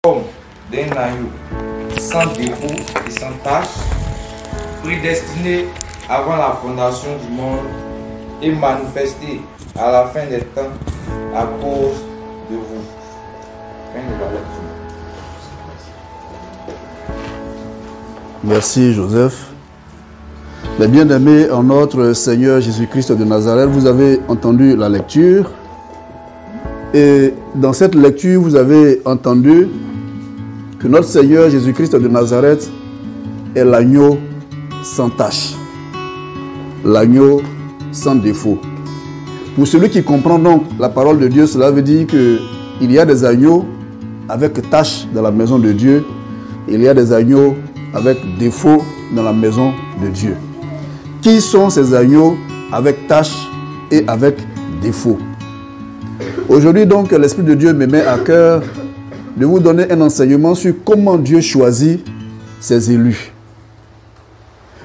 forme d'un agneau sans défaut et sans tache, prédestiné avant la fondation du monde et manifesté à la fin des temps à cause de vous. Fin de la lecture. Merci Joseph. Les bien-aimés en notre Seigneur Jésus-Christ de Nazareth, vous avez entendu la lecture. Et dans cette lecture, vous avez entendu que notre Seigneur Jésus-Christ de Nazareth est l'agneau sans tache. L'agneau sans défaut. Pour celui qui comprend donc la parole de Dieu, cela veut dire qu'il y a des agneaux avec tache dans la maison de Dieu. Il y a des agneaux avec défaut dans la maison de Dieu. Qui sont ces agneaux avec tache et avec défaut? Aujourd'hui donc, l'Esprit de Dieu me met à cœur de vous donner un enseignement sur comment Dieu choisit ses élus.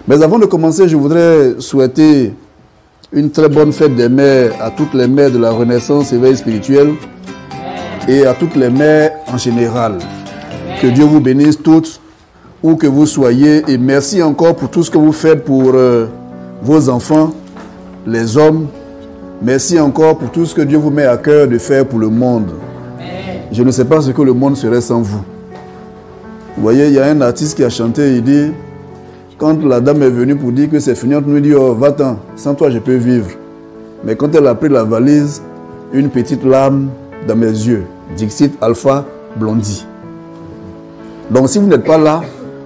Mais avant de commencer, je voudrais souhaiter une très bonne fête des mères à toutes les mères de la Renaissance éveil spirituel et à toutes les mères en général. Que Dieu vous bénisse toutes, où que vous soyez, et merci encore pour tout ce que vous faites pour vos enfants, les hommes. Merci encore pour tout ce que Dieu vous met à cœur de faire pour le monde. Je ne sais pas ce que le monde serait sans vous. Vous voyez, il y a un artiste qui a chanté, il dit, quand la dame est venue pour dire que c'est fini, on nous dit, oh, va-t'en, sans toi je peux vivre. Mais quand elle a pris la valise, une petite larme dans mes yeux. Dixit Alpha Blondie. Donc si vous n'êtes pas là,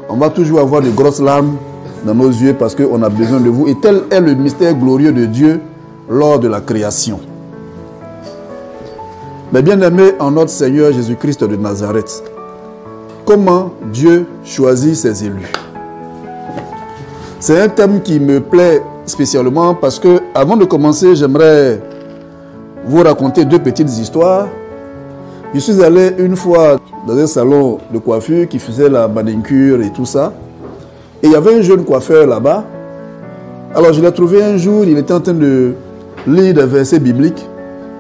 on va toujours avoir de grosses larmes dans nos yeux parce qu'on a besoin de vous. Et tel est le mystère glorieux de Dieu lors de la création. Mais bien aimés en notre Seigneur Jésus-Christ de Nazareth, comment Dieu choisit ses élus? C'est un thème qui me plaît spécialement parce que, avant de commencer, j'aimerais vous raconter deux petites histoires. Je suis allé une fois dans un salon de coiffure qui faisait la manicure et tout ça. Et il y avait un jeune coiffeur là-bas. Alors je l'ai trouvé un jour, il était en train de lire des versets bibliques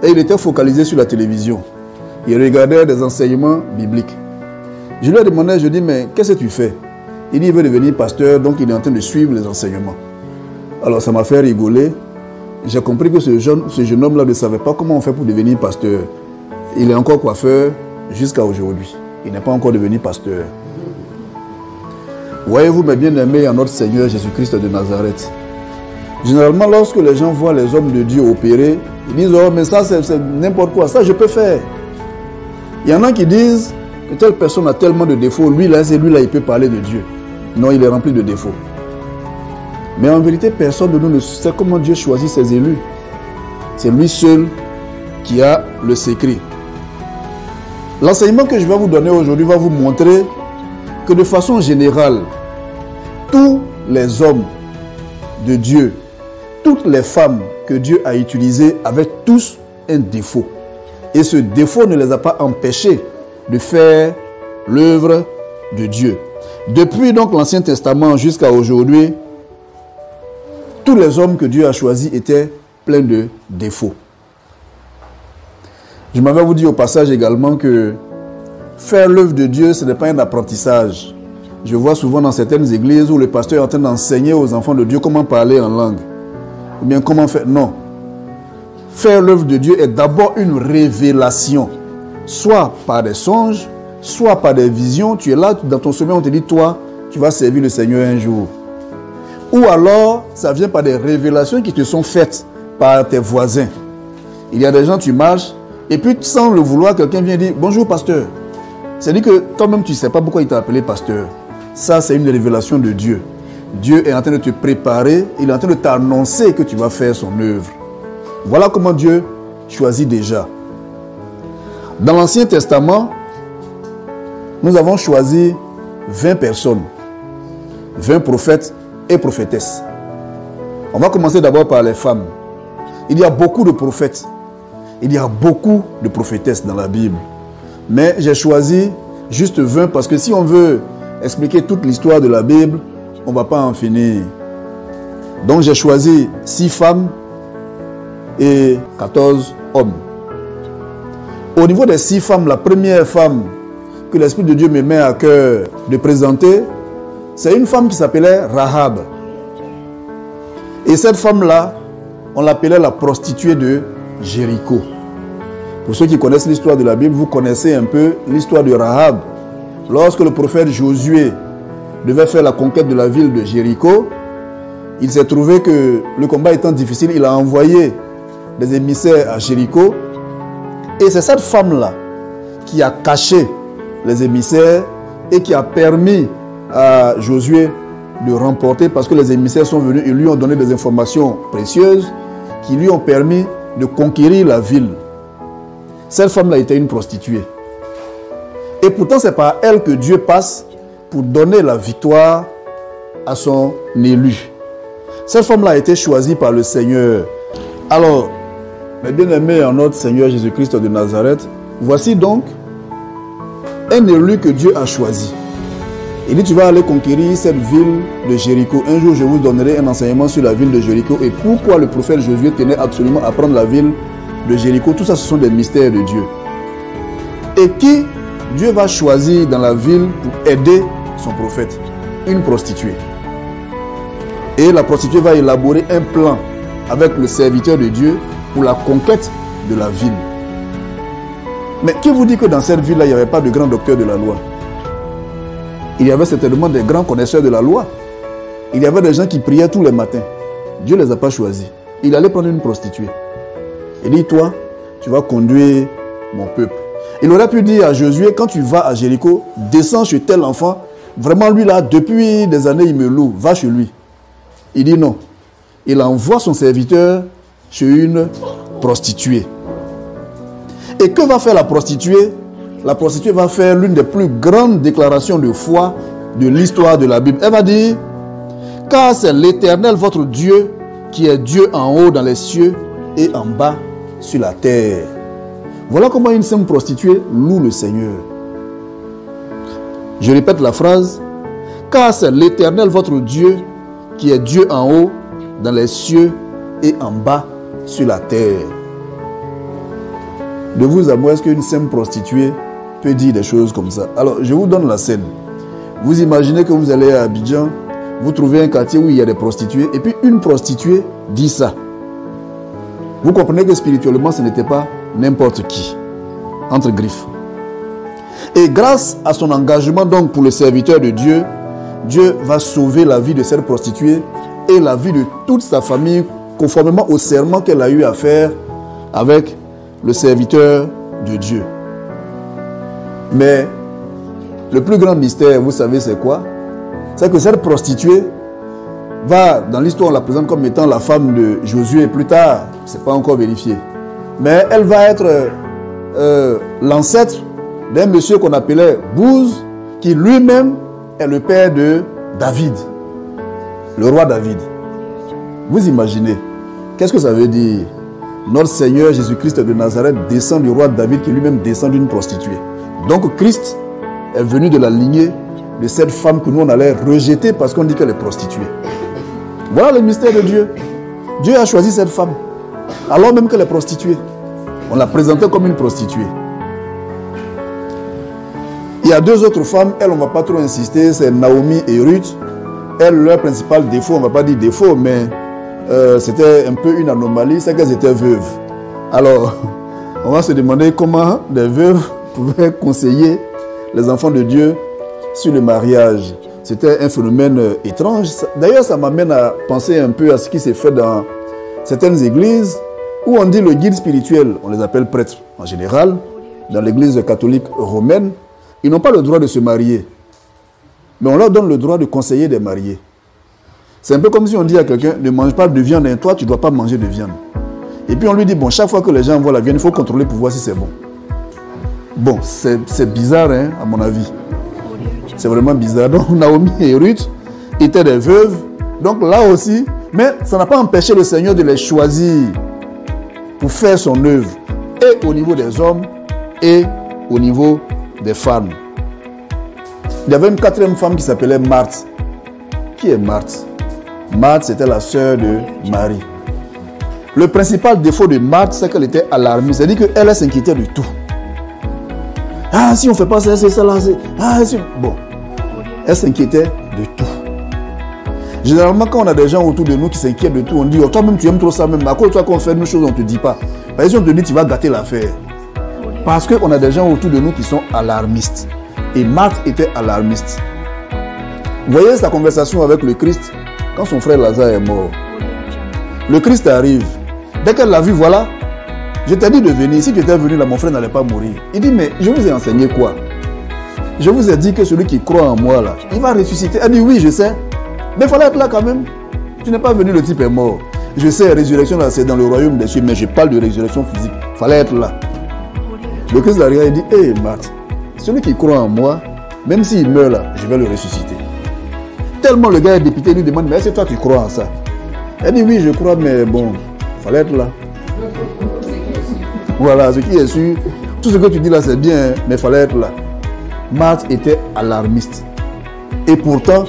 et il était focalisé sur la télévision. Il regardait des enseignements bibliques. Je lui ai demandé, je lui ai dit, mais qu'est-ce que tu fais? Il dit, il veut devenir pasteur, donc il est en train de suivre les enseignements. Alors ça m'a fait rigoler. J'ai compris que ce jeune homme-là ne savait pas comment on fait pour devenir pasteur. Il est encore coiffeur jusqu'à aujourd'hui. Il n'est pas encore devenu pasteur. Voyez-vous, mes bien-aimés en notre Seigneur Jésus-Christ de Nazareth. Généralement, lorsque les gens voient les hommes de Dieu opérer, ils disent, oh, mais ça, c'est n'importe quoi. Ça, je peux faire. Il y en a qui disent que telle personne a tellement de défauts. Lui-là, il peut parler de Dieu. Non, il est rempli de défauts. Mais en vérité, personne de nous ne sait comment Dieu choisit ses élus. C'est lui seul qui a le secret. L'enseignement que je vais vous donner aujourd'hui va vous montrer que de façon générale, tous les hommes de Dieu, toutes les femmes que Dieu a utilisées avaient tous un défaut. Et ce défaut ne les a pas empêchés de faire l'œuvre de Dieu. Depuis donc l'Ancien Testament jusqu'à aujourd'hui, tous les hommes que Dieu a choisis étaient pleins de défauts. Je m'avais vous dit au passage également que faire l'œuvre de Dieu, ce n'est pas un apprentissage. Je vois souvent dans certaines églises où le pasteur est en train d'enseigner aux enfants de Dieu comment parler en langue. Ou bien comment faire. Non. Faire l'œuvre de Dieu est d'abord une révélation. Soit par des songes, soit par des visions. Tu es là, dans ton sommeil, on te dit, toi, tu vas servir le Seigneur un jour. Ou alors, ça vient par des révélations qui te sont faites par tes voisins. Il y a des gens, tu marches, et puis sans le vouloir, quelqu'un vient dire, bonjour pasteur. C'est-à-dire que toi-même, tu ne sais pas pourquoi il t'a appelé pasteur. Ça, c'est une révélation de Dieu. Dieu est en train de te préparer, il est en train de t'annoncer que tu vas faire son œuvre. Voilà comment Dieu choisit déjà. Dans l'Ancien Testament, nous avons choisi 20 personnes, 20 prophètes et prophétesses. On va commencer d'abord par les femmes. Il y a beaucoup de prophètes, il y a beaucoup de prophétesses dans la Bible. Mais j'ai choisi juste 20 parce que si on veut expliquer toute l'histoire de la Bible, on ne va pas en finir. Donc j'ai choisi 6 femmes et 14 hommes. Au niveau des 6 femmes, la première femme que l'Esprit de Dieu me met à cœur de présenter, c'est une femme qui s'appelait Rahab. Et cette femme-là, on l'appelait la prostituée de Jéricho. Pour ceux qui connaissent l'histoire de la Bible, vous connaissez un peu l'histoire de Rahab. Lorsque le prophète Josué devait faire la conquête de la ville de Jéricho, il s'est trouvé que le combat étant difficile, il a envoyé des émissaires à Jéricho. Et c'est cette femme-là qui a caché les émissaires et qui a permis à Josué de remporter, parce que les émissaires sont venus et lui ont donné des informations précieuses qui lui ont permis de conquérir la ville. Cette femme-là était une prostituée. Et pourtant, c'est par elle que Dieu passe pour donner la victoire à son élu. Cette femme-là a été choisie par le Seigneur. Alors, mes bien-aimés en notre Seigneur Jésus-Christ de Nazareth, voici donc un élu que Dieu a choisi. Il dit, tu vas aller conquérir cette ville de Jéricho. Un jour, je vous donnerai un enseignement sur la ville de Jéricho et pourquoi le prophète Josué tenait absolument à prendre la ville de Jéricho. Tout ça, ce sont des mystères de Dieu. Et qui Dieu va choisir dans la ville pour aider son prophète? Une prostituée. Et la prostituée va élaborer un plan avec le serviteur de Dieu pour la conquête de la ville. Mais qui vous dit que dans cette ville-là, il n'y avait pas de grands docteurs de la loi? Il y avait certainement des grands connaisseurs de la loi. Il y avait des gens qui priaient tous les matins. Dieu ne les a pas choisis. Il allait prendre une prostituée. Il dit, toi, tu vas conduire mon peuple. Il aurait pu dire à Josué, quand tu vas à Jéricho, descends chez tel enfant. Vraiment, lui là, depuis des années, il me loue. Va chez lui. Il dit non. Il envoie son serviteur chez une prostituée. Et que va faire la prostituée? La prostituée va faire l'une des plus grandes déclarations de foi de l'histoire de la Bible. Elle va dire, car c'est l'Éternel votre Dieu qui est Dieu en haut dans les cieux et en bas sur la terre. Voilà comment une simple prostituée loue le Seigneur. Je répète la phrase, car c'est l'Éternel votre Dieu qui est Dieu en haut dans les cieux et en bas sur la terre. De vous à moi, est-ce qu'une simple prostituée peut dire des choses comme ça? Alors, je vous donne la scène. Vous imaginez que vous allez à Abidjan, vous trouvez un quartier où il y a des prostituées, et puis une prostituée dit ça. Vous comprenez que spirituellement, ce n'était pas n'importe qui, entre griffes. Et grâce à son engagement donc pour le serviteur de Dieu, Dieu va sauver la vie de cette prostituée et la vie de toute sa famille, conformément au serment qu'elle a eu à faire avec le serviteur de Dieu. Mais le plus grand mystère, vous savez c'est quoi? C'est que cette prostituée va, dans l'histoire on la présente comme étant la femme de Josué, plus tard, ce n'est pas encore vérifié. Mais elle va être l'ancêtre d'un monsieur qu'on appelait Bouz, qui lui-même est le père de David, le roi David. Vous imaginez, qu'est-ce que ça veut dire? Notre Seigneur Jésus-Christ de Nazareth descend du roi David qui lui-même descend d'une prostituée. Donc Christ est venu de la lignée de cette femme que nous on allait rejeter parce qu'on dit qu'elle est prostituée. Voilà le mystère de Dieu. Dieu a choisi cette femme, alors même qu'elle est prostituée. On l'a présentée comme une prostituée. Il y a deux autres femmes, elles on ne va pas trop insister, c'est Naomi et Ruth. Elles, leur principal défaut, on ne va pas dire défaut, mais c'était un peu une anomalie, c'est qu'elles étaient veuves. Alors, on va se demander comment des veuves pouvaient conseiller les enfants de Dieu sur le mariage. C'était un phénomène étrange. D'ailleurs, ça m'amène à penser un peu à ce qui s'est fait dans certaines églises où on dit le guide spirituel, on les appelle prêtres en général, dans l'église catholique romaine, ils n'ont pas le droit de se marier. Mais on leur donne le droit de conseiller des mariés. C'est un peu comme si on dit à quelqu'un, ne mange pas de viande, et toi tu ne dois pas manger de viande. Et puis on lui dit, bon, chaque fois que les gens voient la viande, il faut contrôler pour voir si c'est bon. Bon, c'est bizarre, hein, à mon avis. C'est vraiment bizarre. Donc Naomi et Ruth étaient des veuves. Donc là aussi, mais ça n'a pas empêché le Seigneur de les choisir pour faire son œuvre. Et au niveau des hommes et au niveau des femmes. Il y avait une quatrième femme qui s'appelait Marthe. Qui est Marthe? Marthe, c'était la sœur de Marie. Le principal défaut de Marthe, c'est qu'elle était alarmiste. C'est-à-dire qu'elle s'inquiétait de tout. Ah, si on ne fait pas ça, c'est ça là. Ah, si... Bon. Elle s'inquiétait de tout. Généralement, quand on a des gens autour de nous qui s'inquiètent de tout, on dit, oh, toi-même, tu aimes trop ça même. À cause de toi, quand on fait une chose, on ne te dit pas. Par exemple, on te dit, tu vas gâter l'affaire. Parce qu'on a des gens autour de nous qui sont alarmistes. Et Marthe était alarmiste. Vous voyez sa conversation avec le Christ quand son frère Lazare est mort. Le Christ arrive. Dès qu'elle l'a vu, voilà, je t'ai dit de venir. Si tu étais venu là, mon frère n'allait pas mourir. Il dit, mais je vous ai enseigné quoi? Je vous ai dit que celui qui croit en moi là, il va ressusciter. Elle dit, oui, je sais. Mais il fallait être là quand même. Tu n'es pas venu, le type est mort. Je sais, résurrection là, c'est dans le royaume des cieux, mais je parle de résurrection physique. Il fallait être là. Le Christ arrive et dit, hé Marthe, celui qui croit en moi, même s'il meurt là, je vais le ressusciter. Tellement le gars est dépité, il lui demande, mais est-ce que toi tu crois en ça? Elle dit, oui, je crois, mais bon, il fallait être là. Voilà, ce qui est sûr, tout ce que tu dis là, c'est bien, mais il fallait être là. Marthe était alarmiste. Et pourtant,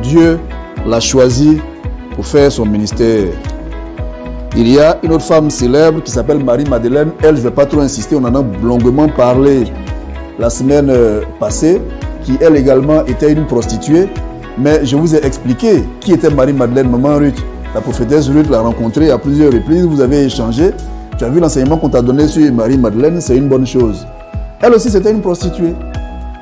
Dieu l'a choisi pour faire son ministère. Il y a une autre femme célèbre qui s'appelle Marie-Madeleine. Elle, je ne vais pas trop insister, on en a longuement parlé la semaine passée, qui elle également était une prostituée. Mais je vous ai expliqué qui était Marie-Madeleine, maman Ruth. La prophétesse Ruth l'a rencontrée à plusieurs reprises, vous avez échangé. Tu as vu l'enseignement qu'on t'a donné sur Marie-Madeleine, c'est une bonne chose. Elle aussi, c'était une prostituée.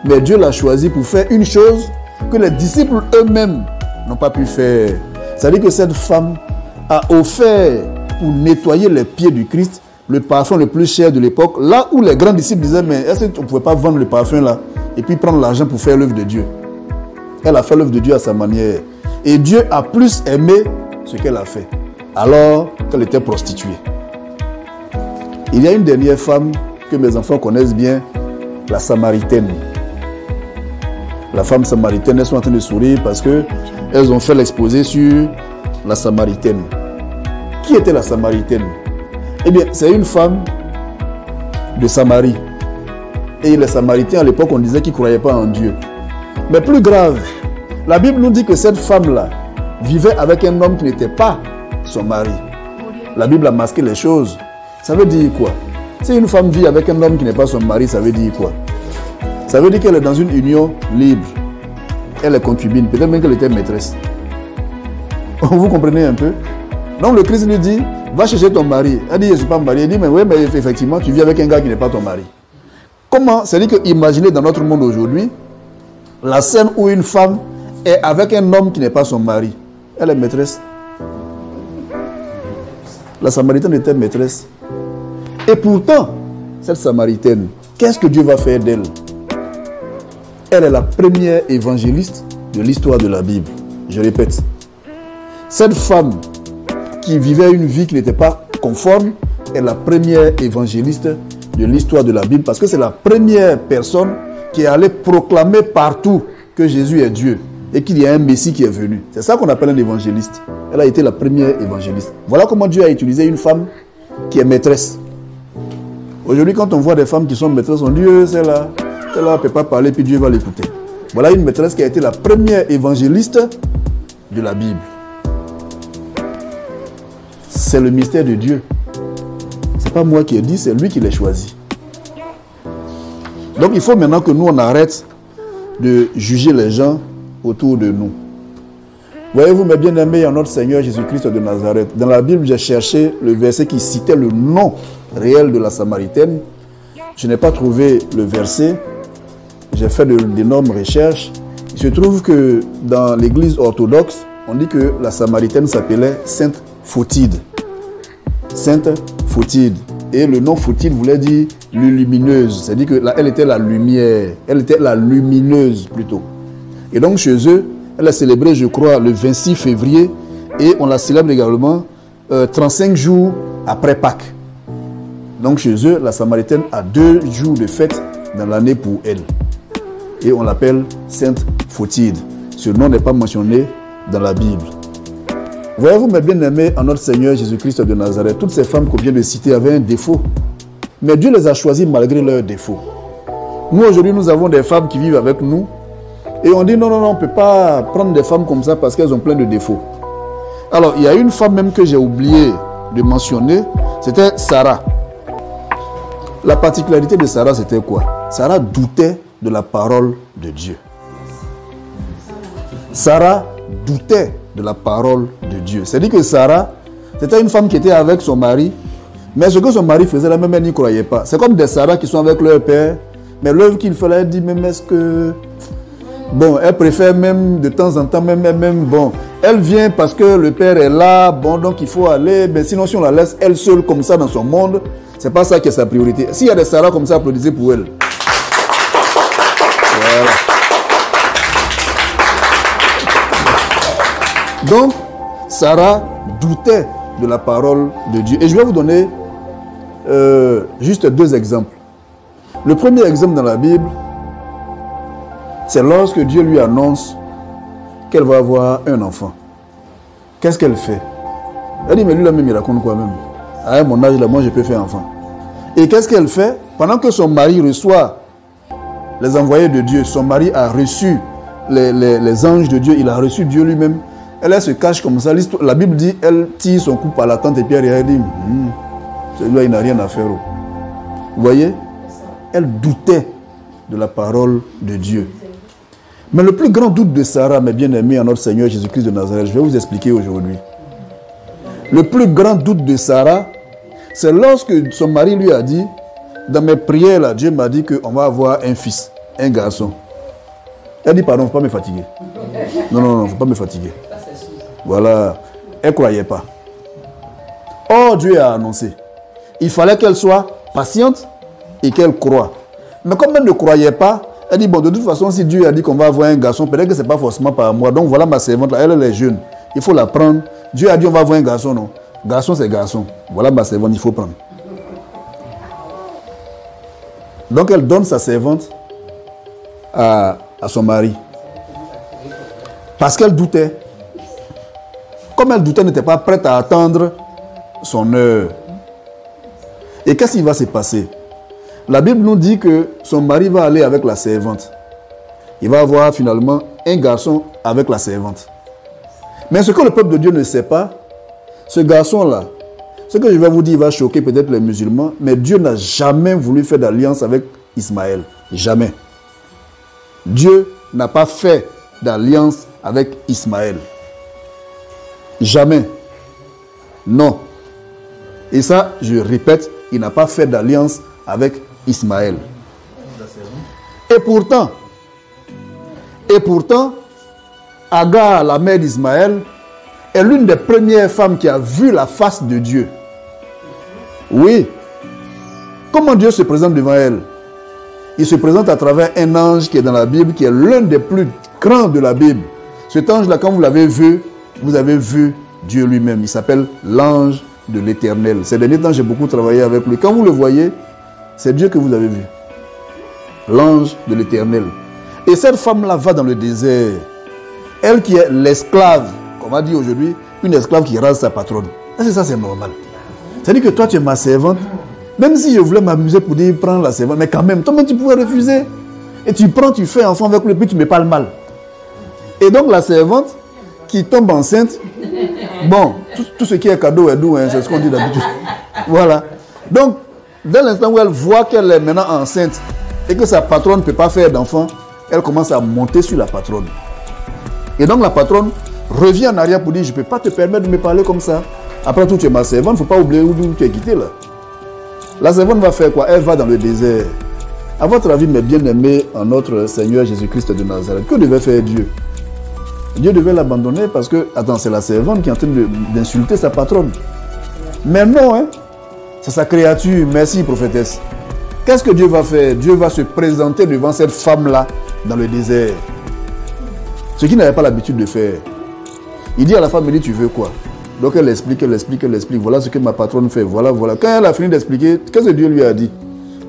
Mais Dieu l'a choisie pour faire une chose que les disciples eux-mêmes n'ont pas pu faire. C'est-à-dire que cette femme a offert pour nettoyer les pieds du Christ le parfum le plus cher de l'époque, là où les grands disciples disaient, mais est-ce qu'on ne pouvait pas vendre le parfum là et puis prendre l'argent pour faire l'œuvre de Dieu? Elle a fait l'œuvre de Dieu à sa manière. Et Dieu a plus aimé ce qu'elle a fait, alors qu'elle était prostituée. Il y a une dernière femme que mes enfants connaissent bien, la Samaritaine. La femme samaritaine, elles sont en train de sourire parce qu'elles ont fait l'exposé sur la Samaritaine. Qui était la Samaritaine? Eh bien, c'est une femme de Samarie. Et les Samaritains, à l'époque, on disait qu'ils ne croyaient pas en Dieu. Mais plus grave, la Bible nous dit que cette femme-là vivait avec un homme qui n'était pas son mari. La Bible a masqué les choses. Ça veut dire quoi? Si une femme vit avec un homme qui n'est pas son mari, ça veut dire quoi? Ça veut dire qu'elle est dans une union libre. Elle est concubine, peut-être même qu'elle était maîtresse. Vous comprenez un peu? Donc le Christ lui dit, va chercher ton mari. Elle dit, je ne suis pas mariée. Elle dit, mais oui, mais effectivement, tu vis avec un gars qui n'est pas ton mari. Comment? C'est-à-dire que imaginez dans notre monde aujourd'hui, la scène où une femme est avec un homme qui n'est pas son mari. Elle est maîtresse. La Samaritaine était maîtresse. Et pourtant, cette Samaritaine, qu'est-ce que Dieu va faire d'elle? Elle est la première évangéliste de l'histoire de la Bible. Je répète. Cette femme qui vivait une vie qui n'était pas conforme est la première évangéliste de l'histoire de la Bible parce que c'est la première personne qui est allée proclamer partout que Jésus est Dieu et qu'il y a un Messie qui est venu. C'est ça qu'on appelle un évangéliste. Elle a été la première évangéliste. Voilà comment Dieu a utilisé une femme qui est maîtresse. Aujourd'hui, quand on voit des femmes qui sont maîtresses, on dit, celle-là ne peut pas parler, puis Dieu va l'écouter. Voilà une maîtresse qui a été la première évangéliste de la Bible. C'est le mystère de Dieu. Ce n'est pas moi qui ai dit, c'est lui qui l'a choisi. Donc il faut maintenant que nous, on arrête de juger les gens autour de nous. Voyez-vous, mes bien-aimés, en notre Seigneur Jésus-Christ de Nazareth, dans la Bible, j'ai cherché le verset qui citait le nom réel de la Samaritaine. Je n'ai pas trouvé le verset. J'ai fait d'énormes recherches. Il se trouve que dans l'église orthodoxe, on dit que la Samaritaine s'appelait Sainte Photide. Sainte Photide. Et le nom Photide voulait dire lumineuse. C'est-à-dire qu'elle était la lumière. Elle était la lumineuse plutôt. Et donc chez eux, elle est célébrée, je crois, le 26 février. Et on la célèbre également 35 jours après Pâques. Donc chez eux, la Samaritaine a 2 jours de fête dans l'année pour elle. Et on l'appelle Sainte Photide. Ce nom n'est pas mentionné dans la Bible. Voyez-vous, mes bien-aimés, en notre Seigneur Jésus-Christ de Nazareth, toutes ces femmes qu'on vient de citer avaient un défaut. Mais Dieu les a choisies malgré leurs défauts. Nous, aujourd'hui, nous avons des femmes qui vivent avec nous. Et on dit non, on ne peut pas prendre des femmes comme ça parce qu'elles ont plein de défauts. Alors, il y a une femme même que j'ai oublié de mentionner. C'était Sarah. La particularité de Sarah, c'était quoi? Sarah doutait de la parole de Dieu. Sarah doutait de la parole de Dieu. C'est-à-dire que Sarah, c'était une femme qui était avec son mari, mais ce que son mari faisait là, même elle n'y croyait pas. C'est comme des Sarah qui sont avec leur père, mais l'œuvre qu'il fait là, elle dit, même est-ce que... Bon, elle préfère même de temps en temps, bon, elle vient parce que le père est là, bon, donc il faut aller, mais sinon si on la laisse elle seule comme ça dans son monde, c'est pas ça qui est sa priorité. S'il y a des Sarah comme ça, applaudissez pour elle. Voilà. Donc, Sarah doutait de la parole de Dieu. Et je vais vous donner juste 2 exemples. Le premier exemple dans la Bible, c'est lorsque Dieu lui annonce qu'elle va avoir un enfant. Qu'est-ce qu'elle fait? Elle dit, mais lui là même il raconte quoi même? À mon âge là, moi je peux faire enfant. Et qu'est-ce qu'elle fait? Pendant que son mari reçoit les envoyés de Dieu, son mari a reçu les anges de Dieu, il a reçu Dieu lui-même. Elle se cache comme ça. La Bible dit, elle tire son cou par la tente et puis elle dit, celui-là il n'a rien à faire. Vous voyez? Elle doutait de la parole de Dieu. Mais le plus grand doute de Sarah, mes bien-aimés en notre Seigneur Jésus-Christ de Nazareth, je vais vous expliquer aujourd'hui. Le plus grand doute de Sarah, c'est lorsque son mari lui a dit, dans mes prières, là, Dieu m'a dit qu'on va avoir un fils, un garçon. Elle dit, pardon, il ne faut pas me fatiguer. Non, il ne faut pas me fatiguer. Voilà. Elle ne croyait pas. Or, Dieu a annoncé. Il fallait qu'elle soit patiente et qu'elle croie. Mais comme elle ne croyait pas, elle dit, bon, de toute façon, si Dieu a dit qu'on va avoir un garçon, peut-être que ce n'est pas forcément par moi. Donc voilà ma servante, là, elle est jeune. Il faut la prendre. Dieu a dit on va avoir un garçon, non. Garçon, c'est garçon. Voilà ma servante, il faut prendre. Donc elle donne sa servante à son mari. Parce qu'elle doutait. Comme elle doutait, elle n'était pas prête à attendre son heure. Et qu'est-ce qui va se passer? La Bible nous dit que son mari va aller avec la servante. Il va avoir finalement un garçon avec la servante. Mais ce que le peuple de Dieu ne sait pas, ce garçon-là, ce que je vais vous dire va choquer peut-être les musulmans, mais Dieu n'a jamais voulu faire d'alliance avec Ismaël. Jamais. Dieu n'a pas fait d'alliance avec Ismaël. Jamais. Non. Et ça, je répète, il n'a pas fait d'alliance avec Ismaël. Et pourtant, Agar, la mère d'Ismaël, est l'une des premières femmes qui a vu la face de Dieu. Oui. Comment Dieu se présente devant elle? Il se présente à travers un ange qui est dans la Bible, qui est l'un des plus grands de la Bible. Cet ange-là, quand vous l'avez vu, vous avez vu Dieu lui-même. Il s'appelle l'ange de l'Éternel. Ces derniers temps, j'ai beaucoup travaillé avec lui. Quand vous le voyez, c'est Dieu que vous avez vu. L'ange de l'Éternel. Et cette femme-là va dans le désert. Elle qui est l'esclave, comme on dit aujourd'hui, une esclave qui rase sa patronne. Est-ce que ça, c'est normal? C'est-à-dire que toi, tu es ma servante. Même si je voulais m'amuser pour dire prends la servante, mais quand même, toi-même, tu pouvais refuser. Et tu prends, tu fais enfant avec lui, puis tu me parles mal. Et donc, la servante qui tombe enceinte, bon, tout ce qui est cadeau est doux, hein, c'est ce qu'on dit d'habitude. Voilà. Donc, dès l'instant où elle voit qu'elle est maintenant enceinte et que sa patronne ne peut pas faire d'enfant, elle commence à monter sur la patronne. Et donc la patronne revient en arrière pour dire, je ne peux pas te permettre de me parler comme ça. Après tout, tu es ma servante, il ne faut pas oublier où tu es quitté là. La servante va faire quoi? Elle va dans le désert. À votre avis, mes bien-aimés en notre Seigneur Jésus-Christ de Nazareth, que devait faire Dieu? Dieu devait l'abandonner parce que, attends, c'est la servante qui est en train d'insulter sa patronne. Mais non, hein? C'est sa créature. Merci, prophétesse. Qu'est-ce que Dieu va faire? Dieu va se présenter devant cette femme-là dans le désert. Ce qu'il n'avait pas l'habitude de faire. Il dit à la femme, il dit, tu veux quoi? Donc elle explique. Voilà ce que ma patronne fait. Voilà. Quand elle a fini d'expliquer, qu'est-ce que Dieu lui a dit?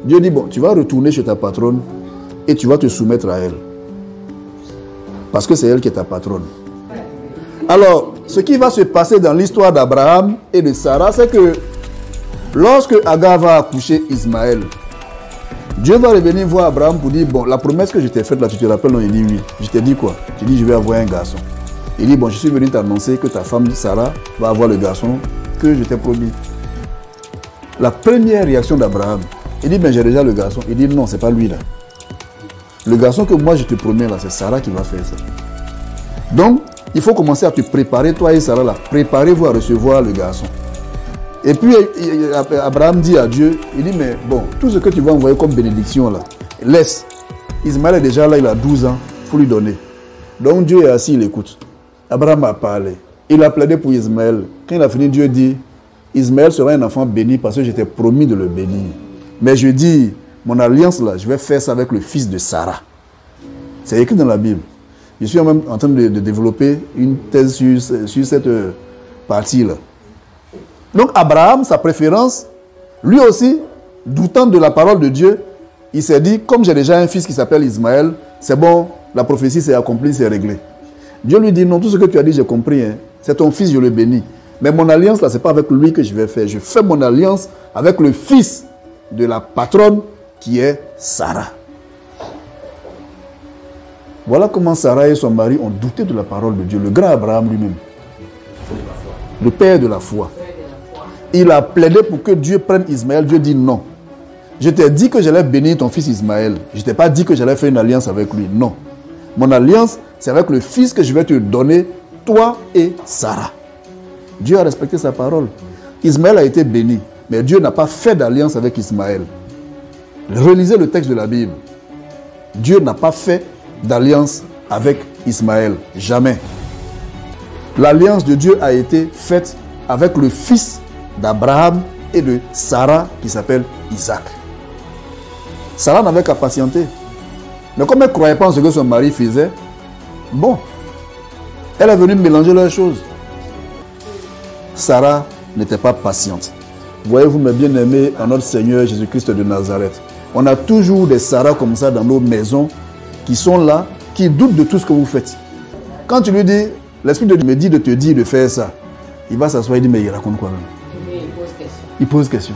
Dieu dit, bon, tu vas retourner chez ta patronne et tu vas te soumettre à elle. Parce que c'est elle qui est ta patronne. Alors, ce qui va se passer dans l'histoire d'Abraham et de Sarah, c'est que lorsque Agar va accoucher Ismaël, Dieu va revenir voir Abraham pour dire, bon, la promesse que je t'ai faite là, tu te rappelles? Non, il dit oui. Je t'ai dit quoi? Tu dis, je vais avoir un garçon. Il dit, bon, je suis venu t'annoncer que ta femme Sarah va avoir le garçon que je t'ai promis. La première réaction d'Abraham, Il dit, mais j'ai déjà le garçon. Il dit, non, c'est pas lui là. Le garçon que moi je te promets là, c'est Sarah qui va faire ça. Donc, il faut commencer à te préparer, toi et Sarah là. Préparez-vous à recevoir le garçon. Et puis, Abraham dit à Dieu, il dit, mais bon, tout ce que tu vas envoyer comme bénédiction là, laisse. Ismaël est déjà là, il a 12 ans, il faut lui donner. Donc Dieu est assis, il écoute. Abraham a parlé. Il a plaidé pour Ismaël. Quand il a fini, Dieu dit, Ismaël sera un enfant béni parce que je t'ai promis de le bénir. Mais je dis, mon alliance là, je vais faire ça avec le fils de Sarah. C'est écrit dans la Bible. Je suis même en train de développer une thèse sur cette partie-là. Donc Abraham, sa préférence, lui aussi, doutant de la parole de Dieu, il s'est dit, comme j'ai déjà un fils qui s'appelle Ismaël, c'est bon, la prophétie s'est accomplie, c'est réglé. Dieu lui dit, non, tout ce que tu as dit, j'ai compris. Hein. C'est ton fils, je le bénis. Mais mon alliance, là, ce n'est pas avec lui que je vais faire. Je fais mon alliance avec le fils de la patronne qui est Sarah. Voilà comment Sarah et son mari ont douté de la parole de Dieu. Le grand Abraham lui-même. Le père de la foi. Il a plaidé pour que Dieu prenne Ismaël. Dieu dit non. Je t'ai dit que j'allais bénir ton fils Ismaël. Je ne t'ai pas dit que j'allais faire une alliance avec lui. Non. Mon alliance, c'est avec le fils que je vais te donner, toi et Sarah. Dieu a respecté sa parole. Ismaël a été béni. Mais Dieu n'a pas fait d'alliance avec Ismaël. Relisez le texte de la Bible. Dieu n'a pas fait d'alliance avec Ismaël. Jamais. L'alliance de Dieu a été faite avec le fils d'Abraham et de Sarah qui s'appelle Isaac. Sarah n'avait qu'à patienter. Mais comme elle ne croyait pas en ce que son mari faisait, bon, elle est venue mélanger leurs choses. Sarah n'était pas patiente. Voyez-vous, mes bien-aimés, en notre Seigneur Jésus-Christ de Nazareth, on a toujours des Sarah comme ça dans nos maisons qui sont là, qui doutent de tout ce que vous faites. Quand tu lui dis, l'Esprit de Dieu me dit de te dire de faire ça, il va s'asseoir et dire, mais il raconte quoi même? Il pose question.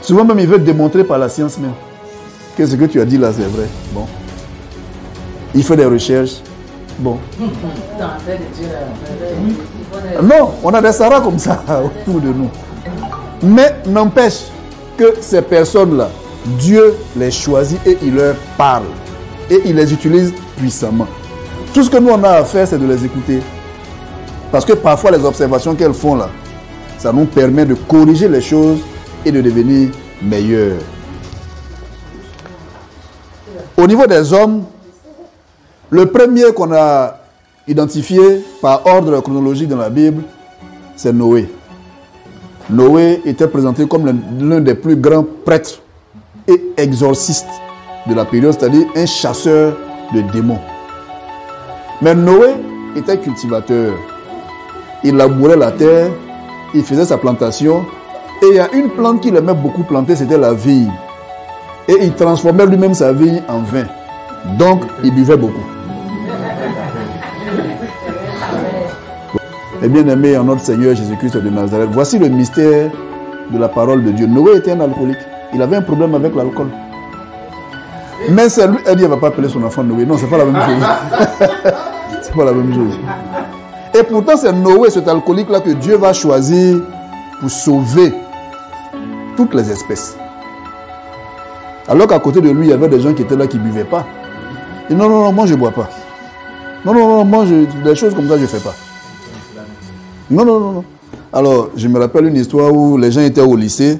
Souvent même, il veut démontrer par la science même que ce que tu as dit là, c'est vrai. Bon. Il fait des recherches. Bon. Non, on a des Sarah comme ça autour de nous. Mais n'empêche que ces personnes-là, Dieu les choisit et il leur parle. Et il les utilise puissamment. Tout ce que nous on a à faire, c'est de les écouter. Parce que parfois, les observations qu'elles font là, ça nous permet de corriger les choses et de devenir meilleurs. Au niveau des hommes, le premier qu'on a identifié par ordre chronologique dans la Bible, c'est Noé. Noé était présenté comme l'un des plus grands prêtres et exorcistes de la période, c'est-à-dire un chasseur de démons. Mais Noé était cultivateur. Il labourait la terre, il faisait sa plantation, et il y a une plante qu'il aimait beaucoup planter, c'était la vigne. Et il transformait lui-même sa vigne en vin. Donc, il buvait beaucoup. Et bien aimé en notre Seigneur Jésus-Christ de Nazareth, voici le mystère de la parole de Dieu. Noé était un alcoolique. Il avait un problème avec l'alcool. Mais c'est lui, elle dit, elle ne va pas appeler son enfant Noé. Non, ce n'est pas la même chose. C'est pas la même chose. Et pourtant, c'est Noé, cet alcoolique-là, que Dieu va choisir pour sauver toutes les espèces. Alors qu'à côté de lui, il y avait des gens qui étaient là qui ne buvaient pas. Et non, non, non, moi je ne bois pas. Non, non, non, moi des choses comme ça, je ne fais pas. Non, non, non, non. Alors, je me rappelle une histoire où les gens étaient au lycée,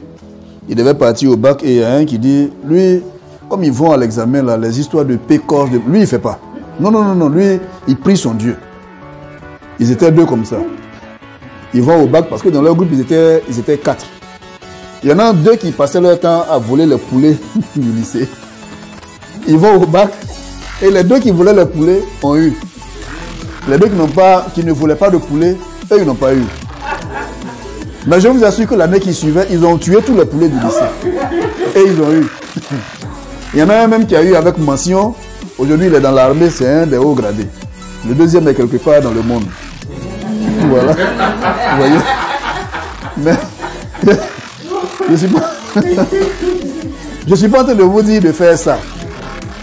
ils devaient partir au bac et il y a un qui dit, lui, comme ils vont à l'examen, là, les histoires de pécorge, lui, il ne fait pas. Non, non, non, non, lui, il prie son Dieu. Ils étaient deux comme ça. Ils vont au bac parce que dans leur groupe, ils étaient 4. Il y en a 2 qui passaient leur temps à voler les poulets du lycée. Ils vont au bac et les 2 qui voulaient les poulets ont eu. Les 2 qui ne voulaient pas de poulet, eux, ils n'ont pas eu. Mais je vous assure que l'année qui suivait, ils ont tué tous les poulets du lycée. Et ils ont eu. Il y en a un même qui a eu avec mention. Aujourd'hui, il est dans l'armée, c'est un des hauts gradés. Le deuxième est quelque part dans le monde. Voilà. Vous voyez? Mais je ne suis pas en train de vous dire de faire ça.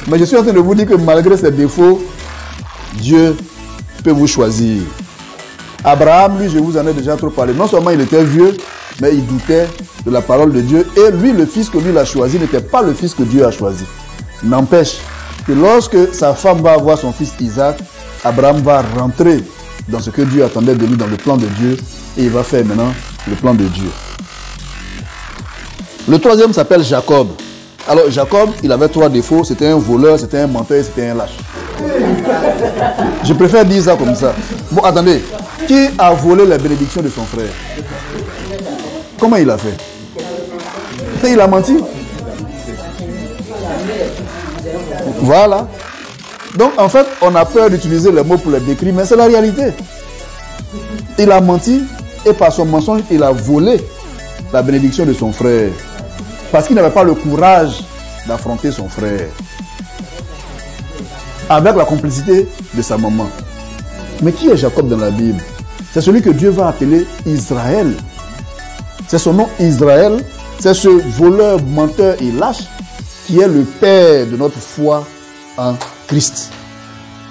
Mais je suis en train de vous dire que malgré ses défauts, Dieu peut vous choisir. Abraham, lui, je vous en ai déjà trop parlé. Non seulement il était vieux, mais il doutait de la parole de Dieu. Et lui, le fils que lui a choisi n'était pas le fils que Dieu a choisi. N'empêche que lorsque sa femme va avoir son fils Isaac, Abraham va rentrer dans ce que Dieu attendait de lui, dans le plan de Dieu. Et il va faire maintenant le plan de Dieu. Le troisième s'appelle Jacob. Alors Jacob, il avait 3 défauts. C'était un voleur, c'était un menteur, c'était un lâche. Je préfère dire ça comme ça. Bon, attendez. Qui a volé la bénédiction de son frère? Comment il a fait? Et il a menti. Voilà. Donc en fait, on a peur d'utiliser les mots pour les décrire, mais c'est la réalité. Il a menti et par son mensonge, il a volé la bénédiction de son frère. Parce qu'il n'avait pas le courage d'affronter son frère. Avec la complicité de sa maman. Mais qui est Jacob dans la Bible? C'est celui que Dieu va appeler Israël. C'est son nom Israël. C'est ce voleur, menteur et lâche qui est le père de notre foi en Christ.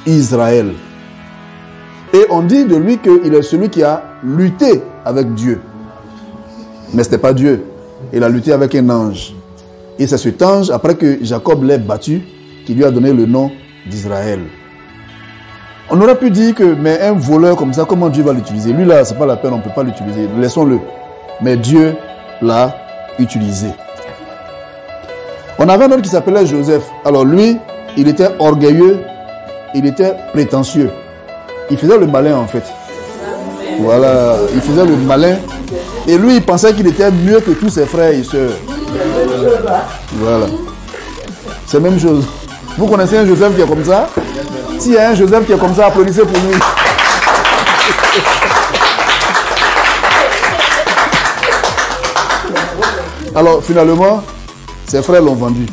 Israël. Et on dit de lui qu'il est celui qui a lutté avec Dieu. Mais ce n'était pas Dieu. Il a lutté avec un ange. Et c'est cet ange, après que Jacob l'ait battu, qui lui a donné le nom d'Israël. On aurait pu dire que, mais un voleur comme ça, comment Dieu va l'utiliser? Lui là, c'est pas la peine, on ne peut pas l'utiliser. Laissons-le. Mais Dieu l'a utilisé. On avait un autre qui s'appelait Joseph. Alors lui, il était orgueilleux, il était prétentieux. Il faisait le malin en fait. Voilà, il faisait le malin. Et lui, il pensait qu'il était mieux que tous ses frères et sœurs. Voilà. C'est la même chose. Vous connaissez un Joseph qui est comme ça? S'il y a un Joseph qui est comme ça, applaudissez pour lui. Alors, finalement, ses frères l'ont vendu.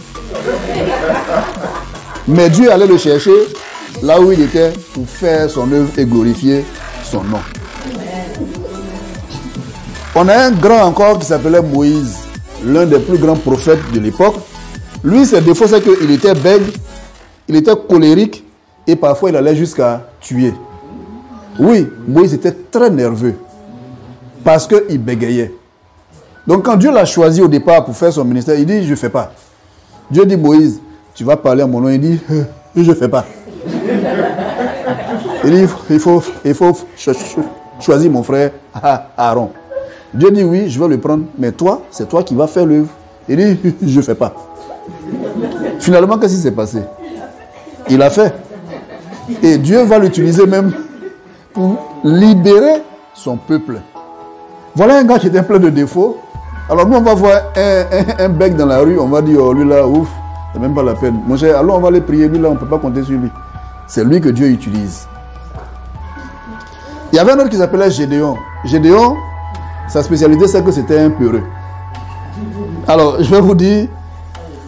Mais Dieu allait le chercher là où il était pour faire son œuvre et glorifier son nom. On a un grand encore qui s'appelait Moïse, l'un des plus grands prophètes de l'époque. Lui, ses défauts, c'est qu'il était bègue, il était colérique et parfois il allait jusqu'à tuer. Oui, Moïse était très nerveux parce qu'il bégayait. Donc quand Dieu l'a choisi au départ pour faire son ministère, il dit, je ne fais pas. Dieu dit, Moïse, tu vas parler à mon nom. Il dit, je ne fais pas. Il dit, il faut choisir mon frère Aaron. Dieu dit, oui, je vais le prendre, mais toi, c'est toi qui vas faire l'œuvre. Il dit, je ne fais pas. Finalement, qu'est-ce qui s'est passé? Il a fait. Et Dieu va l'utiliser même pour libérer son peuple. Voilà un gars qui était plein de défauts. Alors nous, on va voir un bec dans la rue, on va dire, oh, lui là, ouf, c'est même pas la peine. Mon cher, allons, on va aller prier, lui là, on ne peut pas compter sur lui. C'est lui que Dieu utilise. Il y avait un autre qui s'appelait Gédéon. Gédéon, sa spécialité, c'est que c'était un peureux. Alors, je vais vous dire,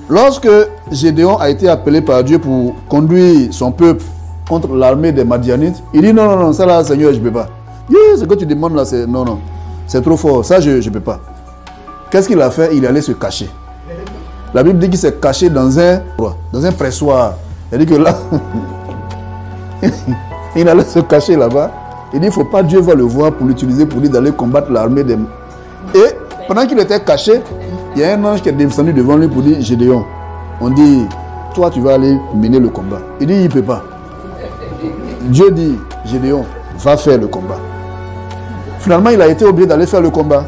lorsque Gédéon a été appelé par Dieu pour conduire son peuple contre l'armée des Madianites, il dit, non, non, non, ça là, Seigneur, je ne peux pas. Ce que tu demandes là, c'est non, non, c'est trop fort, ça, je ne peux pas. Qu'est-ce qu'il a fait? Il allait se cacher. La Bible dit qu'il s'est caché dans un pressoir. Il dit que là, il allait se cacher là-bas. Il dit, il ne faut pas, Dieu va le voir pour l'utiliser pour lui d'aller combattre l'armée des... Et pendant qu'il était caché, il y a un ange qui est descendu devant lui pour dire, Gédéon, on dit, toi tu vas aller mener le combat. Il dit, il ne peut pas. Dieu dit, Gédéon, va faire le combat. Finalement, il a été obligé d'aller faire le combat.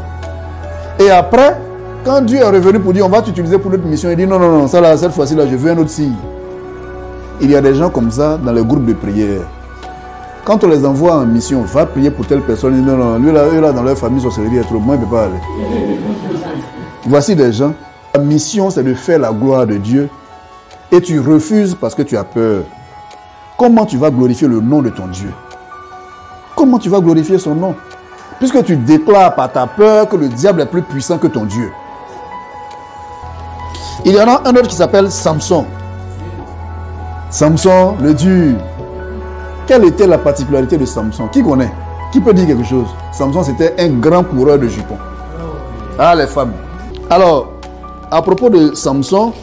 Et après, quand Dieu est revenu pour dire, on va t'utiliser pour notre mission, il dit, non, non, non, ça là, cette fois-ci, là, je veux un autre signe. Il y a des gens comme ça dans les groupes de prière. Quand on les envoie en mission, va prier pour telle personne, ils disent, non, non, lui là, eux là, dans leur famille, sorcellerie est trop, moi, il ne peut pas aller. Voici des gens, la mission, c'est de faire la gloire de Dieu et tu refuses parce que tu as peur. Comment tu vas glorifier le nom de ton Dieu? Comment tu vas glorifier son nom? Puisque tu déclares par ta peur que le diable est plus puissant que ton Dieu. Il y en a un autre qui s'appelle Samson. Samson, le dur. Quelle était la particularité de Samson? Qui connaît? Qui peut dire quelque chose? Samson, c'était un grand coureur de jupons. Ah, les femmes. Alors, à propos de Samson,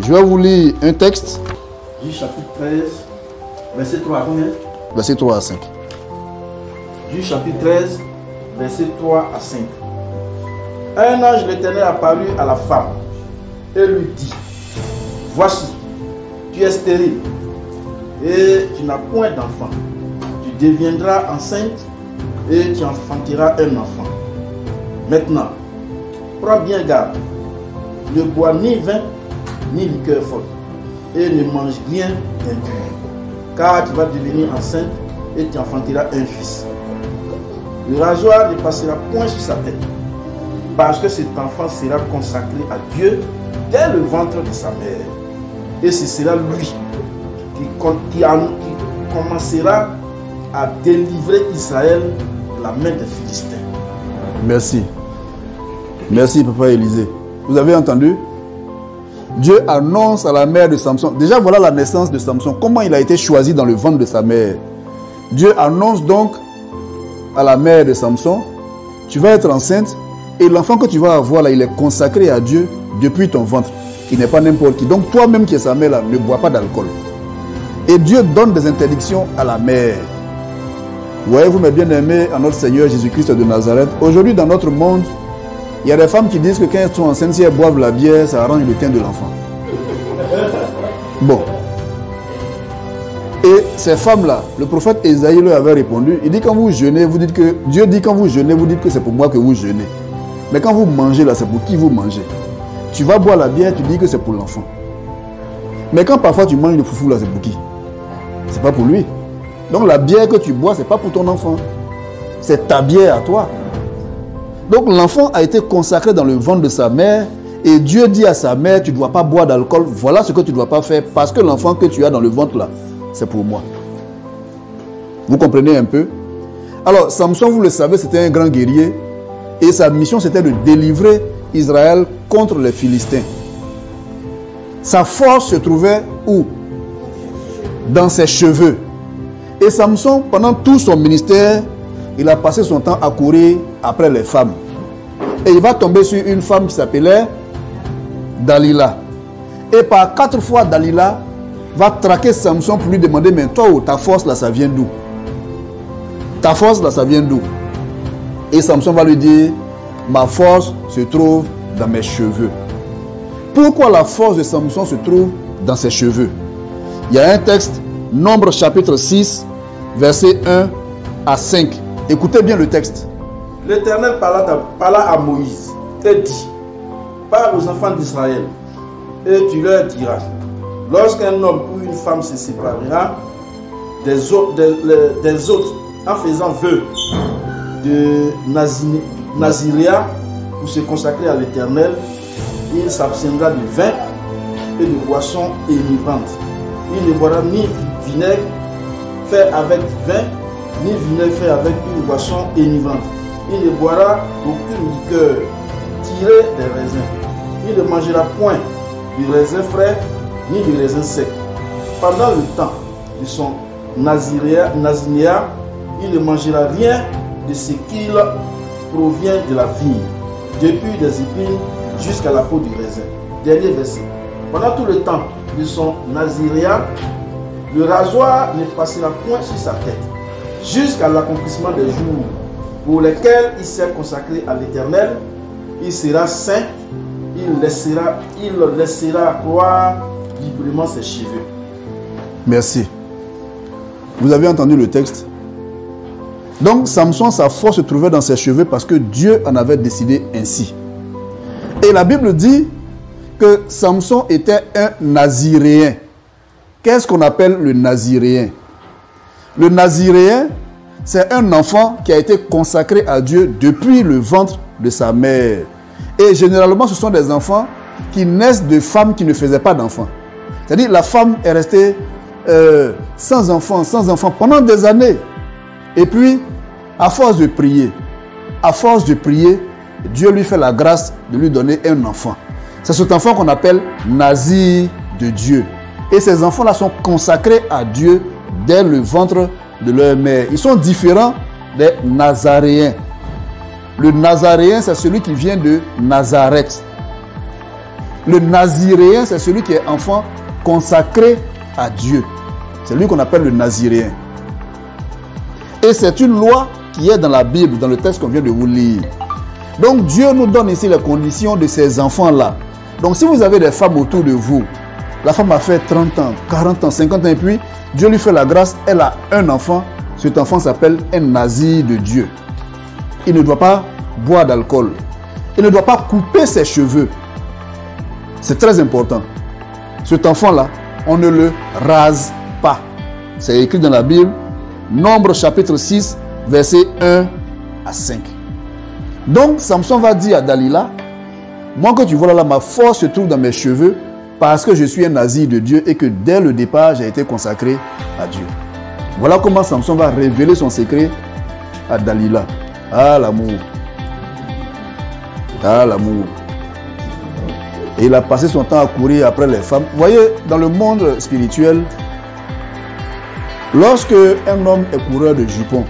je vais vous lire un texte. Juge chapitre 13, verset 3 à combien? Verset 3 à 5. Juge chapitre 13, verset 3 à 5. Un ange de l'Éternel apparut à la femme et lui dit, voici, tu es stérile et tu n'as point d'enfant. Tu deviendras enceinte et tu enfanteras un enfant. Maintenant, prends bien garde, ne bois ni vin ni liqueur forte et ne mange rien d'impur, car tu vas devenir enceinte et tu enfanteras un fils. Le rasoir ne passera point sur sa tête, parce que cet enfant sera consacré à Dieu dès le ventre de sa mère. Et ce sera lui qui commencera à délivrer Israël de la main des Philistins. Merci. Merci, Papa Élisée. Vous avez entendu? Dieu annonce à la mère de Samson. Déjà, voilà la naissance de Samson. Comment il a été choisi dans le ventre de sa mère. Dieu annonce donc à la mère de Samson, tu vas être enceinte et l'enfant que tu vas avoir là, il est consacré à Dieu depuis ton ventre. Il n'est pas n'importe qui. Donc toi-même qui es sa mère là, ne bois pas d'alcool. Et Dieu donne des interdictions à la mère. Voyez-vous mes bien-aimés à notre Seigneur Jésus-Christ de Nazareth. Aujourd'hui dans notre monde, il y a des femmes qui disent que quand elles sont enceintes, si elles boivent la bière, ça arrange le teint de l'enfant. Bon. Et ces femmes-là, le prophète Ésaïe leur avait répondu, il dit quand vous jeûnez, vous dites que, Dieu dit quand vous jeûnez, vous dites que c'est pour moi que vous jeûnez. Mais quand vous mangez là, c'est pour qui vous mangez. Tu vas boire la bière, tu dis que c'est pour l'enfant. Mais quand parfois tu manges le foufou là, c'est pour qui? C'est pas pour lui. Donc la bière que tu bois, c'est pas pour ton enfant. C'est ta bière à toi. Donc l'enfant a été consacré dans le ventre de sa mère et Dieu dit à sa mère, tu ne dois pas boire d'alcool, voilà ce que tu ne dois pas faire parce que l'enfant que tu as dans le ventre là, c'est pour moi. Vous comprenez un peu? Alors Samson, vous le savez, c'était un grand guerrier et sa mission c'était de délivrer Israël contre les Philistins. Sa force se trouvait où? Dans ses cheveux. Et Samson, pendant tout son ministère, il a passé son temps à courir après les femmes. Et il va tomber sur une femme qui s'appelait Dalila. Et par 4 fois, Dalila va traquer Samson pour lui demander, mais toi, ta force là, ça vient d'où? Ta force là, ça vient d'où? Et Samson va lui dire, ma force se trouve dans mes cheveux. Pourquoi la force de Samson se trouve dans ses cheveux? Il y a un texte, Nombre chapitre 6, verset 1 à 5. Écoutez bien le texte. L'Éternel parla à Moïse et dit, parle aux enfants d'Israël et tu leur diras, lorsqu'un homme ou une femme se séparera des autres en faisant vœu de Naziréa pour se consacrer à l'Éternel, il s'abstiendra de vin et de boissons énivrantes. Il ne boira ni vinaigre fait avec vin, ni vinaigre fait avec une boisson énivrante. Il ne boira aucune liqueur tirée des raisins. Il ne mangera point du raisin frais, ni du raisin sec. Pendant le temps de son nazinéa, il ne mangera rien de ce qu'il provient de la vigne, depuis des épines jusqu'à la peau du raisin. Dernier verset. Pendant tout le temps de son naziréa, le rasoir ne passera point sur sa tête, jusqu'à l'accomplissement des jours pour lesquels il s'est consacré à l'Éternel. Il sera saint, il laissera croire librement ses cheveux. Merci. Vous avez entendu le texte? Donc Samson, sa force se trouvait dans ses cheveux parce que Dieu en avait décidé ainsi. Et la Bible dit que Samson était un naziréen. Qu'est-ce qu'on appelle le naziréen? Le naziréen, c'est un enfant qui a été consacré à Dieu depuis le ventre de sa mère. Et généralement, ce sont des enfants qui naissent de femmes qui ne faisaient pas d'enfants. C'est-à-dire la femme est restée sans enfant pendant des années. Et puis, à force de prier, Dieu lui fait la grâce de lui donner un enfant. C'est cet enfant qu'on appelle Nazir de Dieu. Et ces enfants-là sont consacrés à Dieu dès le ventre de leur mère. Ils sont différents des Nazaréens. Le Nazaréen, c'est celui qui vient de Nazareth. Le Naziréen, c'est celui qui est enfant consacré à Dieu. C'est lui qu'on appelle le Naziréen. Et c'est une loi qui est dans la Bible, dans le texte qu'on vient de vous lire. Donc Dieu nous donne ici les conditions de ces enfants-là. Donc si vous avez des femmes autour de vous, la femme a fait 30 ans, 40 ans, 50 ans, et puis Dieu lui fait la grâce, elle a un enfant. Cet enfant s'appelle un nazir de Dieu. Il ne doit pas boire d'alcool. Il ne doit pas couper ses cheveux. C'est très important. Cet enfant-là, on ne le rase pas. C'est écrit dans la Bible, Nombre chapitre 6, versets 1 à 5. Donc Samson va dire à Dalila, moi que tu vois là, ma force se trouve dans mes cheveux parce que je suis un nazir de Dieu et que dès le départ, j'ai été consacré à Dieu. Voilà comment Samson va révéler son secret à Dalila. Ah, l'amour. Ah, l'amour. Et il a passé son temps à courir après les femmes. Vous voyez, dans le monde spirituel, lorsque un homme est coureur de jupons,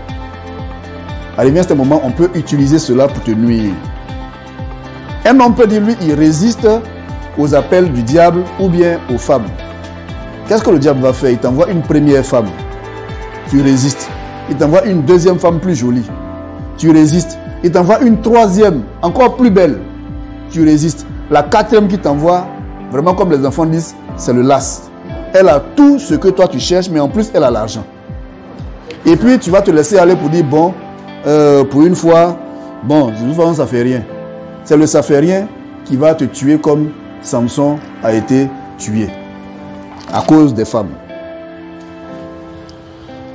arrivé à ce moment, on peut utiliser cela pour te nuire. Un homme peut dire, lui, il résiste aux appels du diable ou bien aux femmes. Qu'est-ce que le diable va faire? Il t'envoie une première femme. Tu résistes. Il t'envoie une deuxième femme plus jolie. Tu résistes. Il t'envoie une troisième, encore plus belle. Tu résistes. La quatrième qui t'envoie, vraiment comme les enfants disent, c'est le las. Elle a tout ce que toi tu cherches, mais en plus elle a l'argent. Et puis tu vas te laisser aller pour dire, bon, pour une fois, bon, de toute façon ça fait rien. C'est le ça fait rien qui va te tuer comme Samson a été tué. À cause des femmes.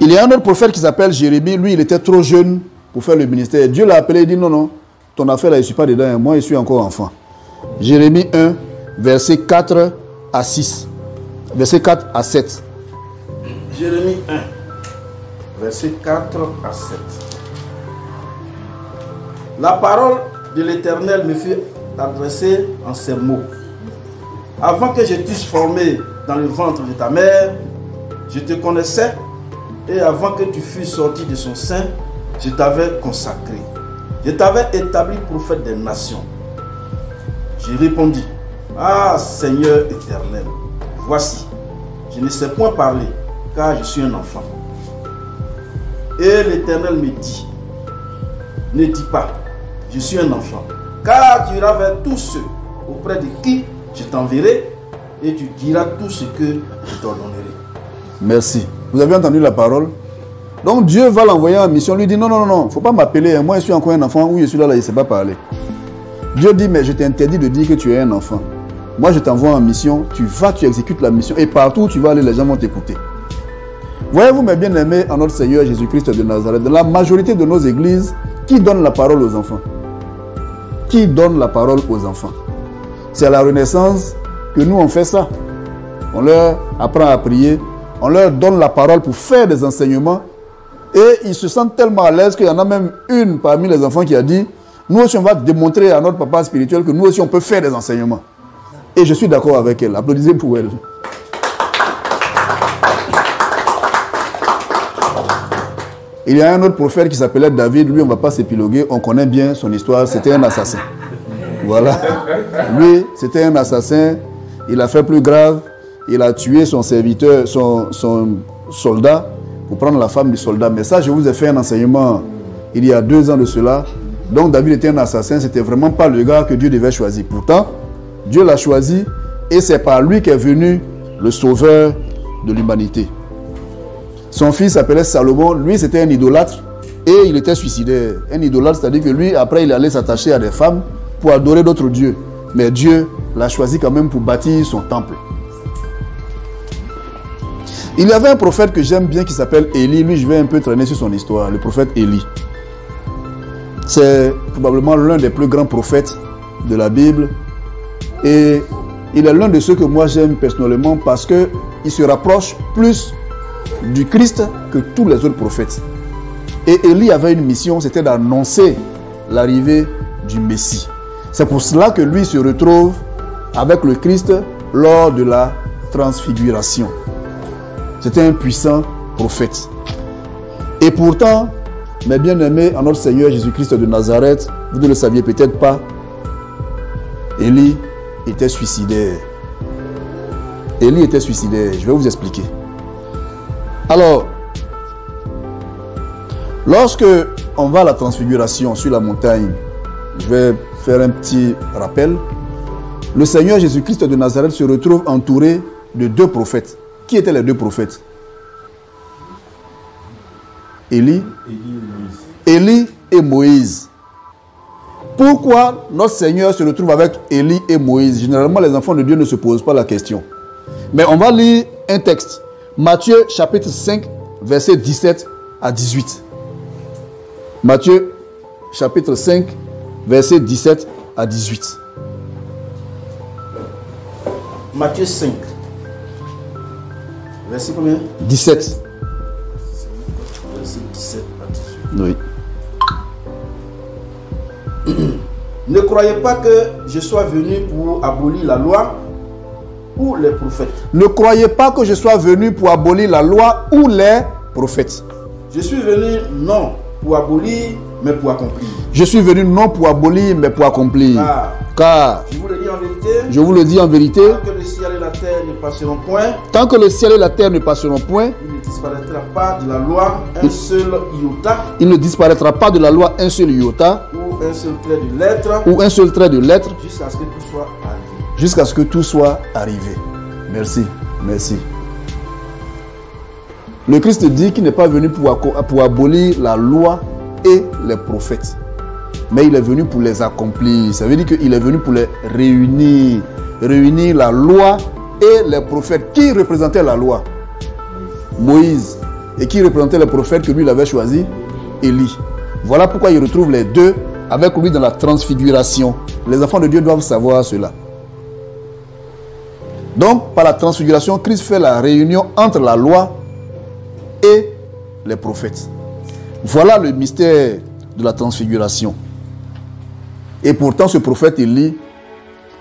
Il y a un autre prophète qui s'appelle Jérémie. Lui, il était trop jeune pour faire le ministère. Dieu l'a appelé et dit, non, non, ton affaire là, je ne suis pas dedans. Moi, je suis encore enfant. Jérémie 1, verset 4 à 6. Verset 4 à 7. Jérémie 1, verset 4 à 7. La parole de l'Éternel me fut adressée en ces mots. Avant que je t'eusse formé dans le ventre de ta mère, je te connaissais, et avant que tu fusses sorti de son sein, je t'avais consacré. Je t'avais établi prophète des nations. J'ai répondu, ah Seigneur éternel, voici, je ne sais point parler, car je suis un enfant. Et l'Éternel me dit, ne dis pas, je suis un enfant, car tu iras vers tous ceux auprès de qui je t'enverrai, et tu diras tout ce que je t'ordonnerai. Merci. Vous avez entendu la parole? Donc Dieu va l'envoyer en mission, lui dit, non, non, non, il ne faut pas m'appeler, moi je suis encore un enfant, ou je suis là, il ne sait pas parler. Dieu dit, mais je t'interdis de dire que tu es un enfant. Moi, je t'envoie en mission, tu vas, tu exécutes la mission. Et partout où tu vas aller, les gens vont t'écouter. Voyez-vous, mes bien-aimés, en notre Seigneur Jésus-Christ de Nazareth, de la majorité de nos églises, qui donne la parole aux enfants? Qui donne la parole aux enfants? C'est à la Renaissance que nous, on fait ça. On leur apprend à prier, on leur donne la parole pour faire des enseignements. Et ils se sentent tellement à l'aise qu'il y en a même une parmi les enfants qui a dit, nous aussi, on va démontrer à notre papa spirituel que nous aussi, on peut faire des enseignements. Et je suis d'accord avec elle. Applaudissez pour elle. Il y a un autre prophète qui s'appelait David. Lui, on ne va pas s'épiloguer. On connaît bien son histoire. C'était un assassin. Voilà. Lui, c'était un assassin. Il a fait plus grave. Il a tué son serviteur, son soldat, pour prendre la femme du soldat. Mais ça, je vous ai fait un enseignement il y a 2 ans de cela. Donc David était un assassin, c'était vraiment pas le gars que Dieu devait choisir. Pourtant, Dieu l'a choisi et c'est par lui qu'est venu le sauveur de l'humanité. Son fils s'appelait Salomon, lui c'était un idolâtre et il était suicidaire. Un idolâtre, c'est-à-dire que lui, après, il allait s'attacher à des femmes pour adorer d'autres dieux. Mais Dieu l'a choisi quand même pour bâtir son temple. Il y avait un prophète que j'aime bien qui s'appelle Élie. Lui, je vais un peu traîner sur son histoire, le prophète Élie. C'est probablement l'un des plus grands prophètes de la Bible. Et il est l'un de ceux que moi j'aime personnellement parce qu'il se rapproche plus du Christ que tous les autres prophètes. Et Élie avait une mission, c'était d'annoncer l'arrivée du Messie. C'est pour cela que lui se retrouve avec le Christ lors de la transfiguration. C'était un puissant prophète. Et pourtant, mes bien-aimés, en notre Seigneur Jésus-Christ de Nazareth, vous ne le saviez peut-être pas, Élie était suicidaire. Élie était suicidaire. Je vais vous expliquer. Alors, lorsque on va à la transfiguration sur la montagne, Je vais faire un petit rappel. Le Seigneur Jésus-Christ de Nazareth se retrouve entouré de 2 prophètes. Qui étaient les 2 prophètes? Élie et Moïse. Pourquoi notre Seigneur se retrouve avec Élie et Moïse? Généralement, les enfants de Dieu ne se posent pas la question. Mais on va lire un texte. Matthieu chapitre 5, versets 17 à 18. Matthieu chapitre 5, versets 17 à 18. Matthieu 5. Verset combien? 17. Verset 17 à 18. Oui. Ne croyez pas que je sois venu pour abolir la loi ou les prophètes. Ne croyez pas que je sois venu pour abolir la loi ou les prophètes. Je suis venu non pour abolir, mais pour accomplir. Je suis venu non pour abolir, mais pour accomplir. Car je vous le dis en vérité, je vous le dis en vérité, tant que le ciel et la terre ne passeront point, tant que le ciel et la terre ne passeront point, il ne disparaîtra pas de la loi un seul iota, il ne disparaîtra pas de la loi un seul iota, ou un seul trait de lettre, ou un seul trait de lettre, jusqu'à ce que tout soit arrivé. Jusqu'à ce que tout soit arrivé. Merci, merci. Le Christ dit qu'il n'est pas venu pour abolir la loi et les prophètes, mais il est venu pour les accomplir. Ça veut dire qu'il est venu pour les réunir. Réunir la loi et les prophètes. Qui représentait la loi? Moïse. Et qui représentait les prophètes que lui il avait choisi? Élie. Voilà pourquoi il retrouve les 2 avec lui dans la transfiguration. Les enfants de Dieu doivent savoir cela. Donc, par la transfiguration, Christ fait la réunion entre la loi et les prophètes. Voilà le mystère de la transfiguration. Et pourtant, ce prophète Élie,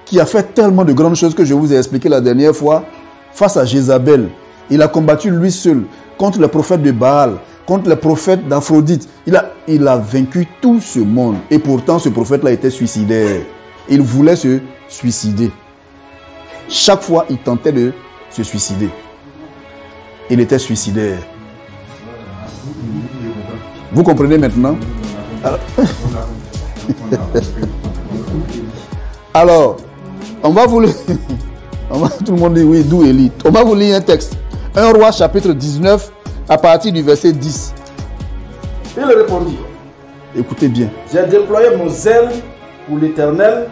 qui a fait tellement de grandes choses que je vous ai expliqué la dernière fois, face à Jézabel, il a combattu lui seul contre les prophètes de Baal, contre les prophètes d'Aphrodite. Il a vaincu tout ce monde. Et pourtant, ce prophète-là était suicidaire. Il voulait se suicider. Chaque fois, il tentait de se suicider. Il était suicidaire. Vous comprenez maintenant? Alors, on va vous lire. Tout le monde dit oui, d'où Élie. On va vous lire un texte. 1 Roi chapitre 19, à partir du verset 10. Il répondit, écoutez bien. J'ai déployé mon zèle pour l'Éternel,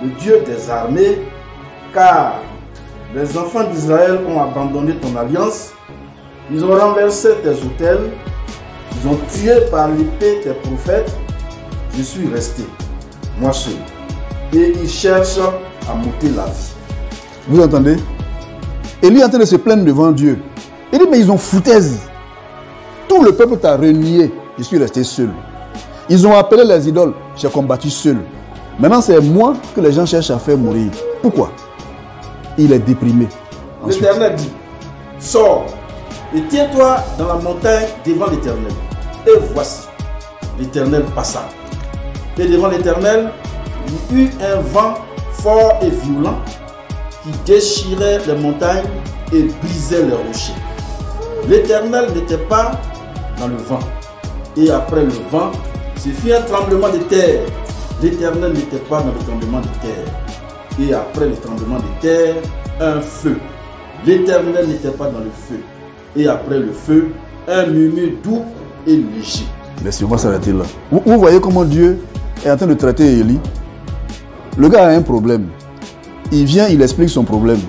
le Dieu des armées, car les enfants d'Israël ont abandonné ton alliance, ils ont renversé tes autels, ils ont tué par l'épée tes prophètes. Je suis resté, moi seul, et ils cherchent à m'ôter la vie. Vous entendez? Élie est en train de se plaindre devant Dieu. Il dit, mais ils ont foutaise. Tout le peuple t'a renié. Je suis resté seul. Ils ont appelé les idoles. J'ai combattu seul. Maintenant, c'est moi que les gens cherchent à faire mourir. Pourquoi? Il est déprimé. L'Éternel dit, sors et tiens-toi dans la montagne devant l'Éternel. Et voici, l'Éternel passa. Et devant l'Éternel, il y eut un vent fort et violent qui déchirait les montagnes et brisait les rochers. L'Éternel n'était pas dans le vent. Et après le vent, ce fut un tremblement de terre. L'Éternel n'était pas dans le tremblement de terre. Et après le tremblement de terre, un feu. L'Éternel n'était pas dans le feu. Et après le feu, un murmure doux et léger. Merci, on va s'arrêter là. Vous voyez comment Dieu est en train de traiter Élie. Le gars a un problème. Il vient, il explique son problème.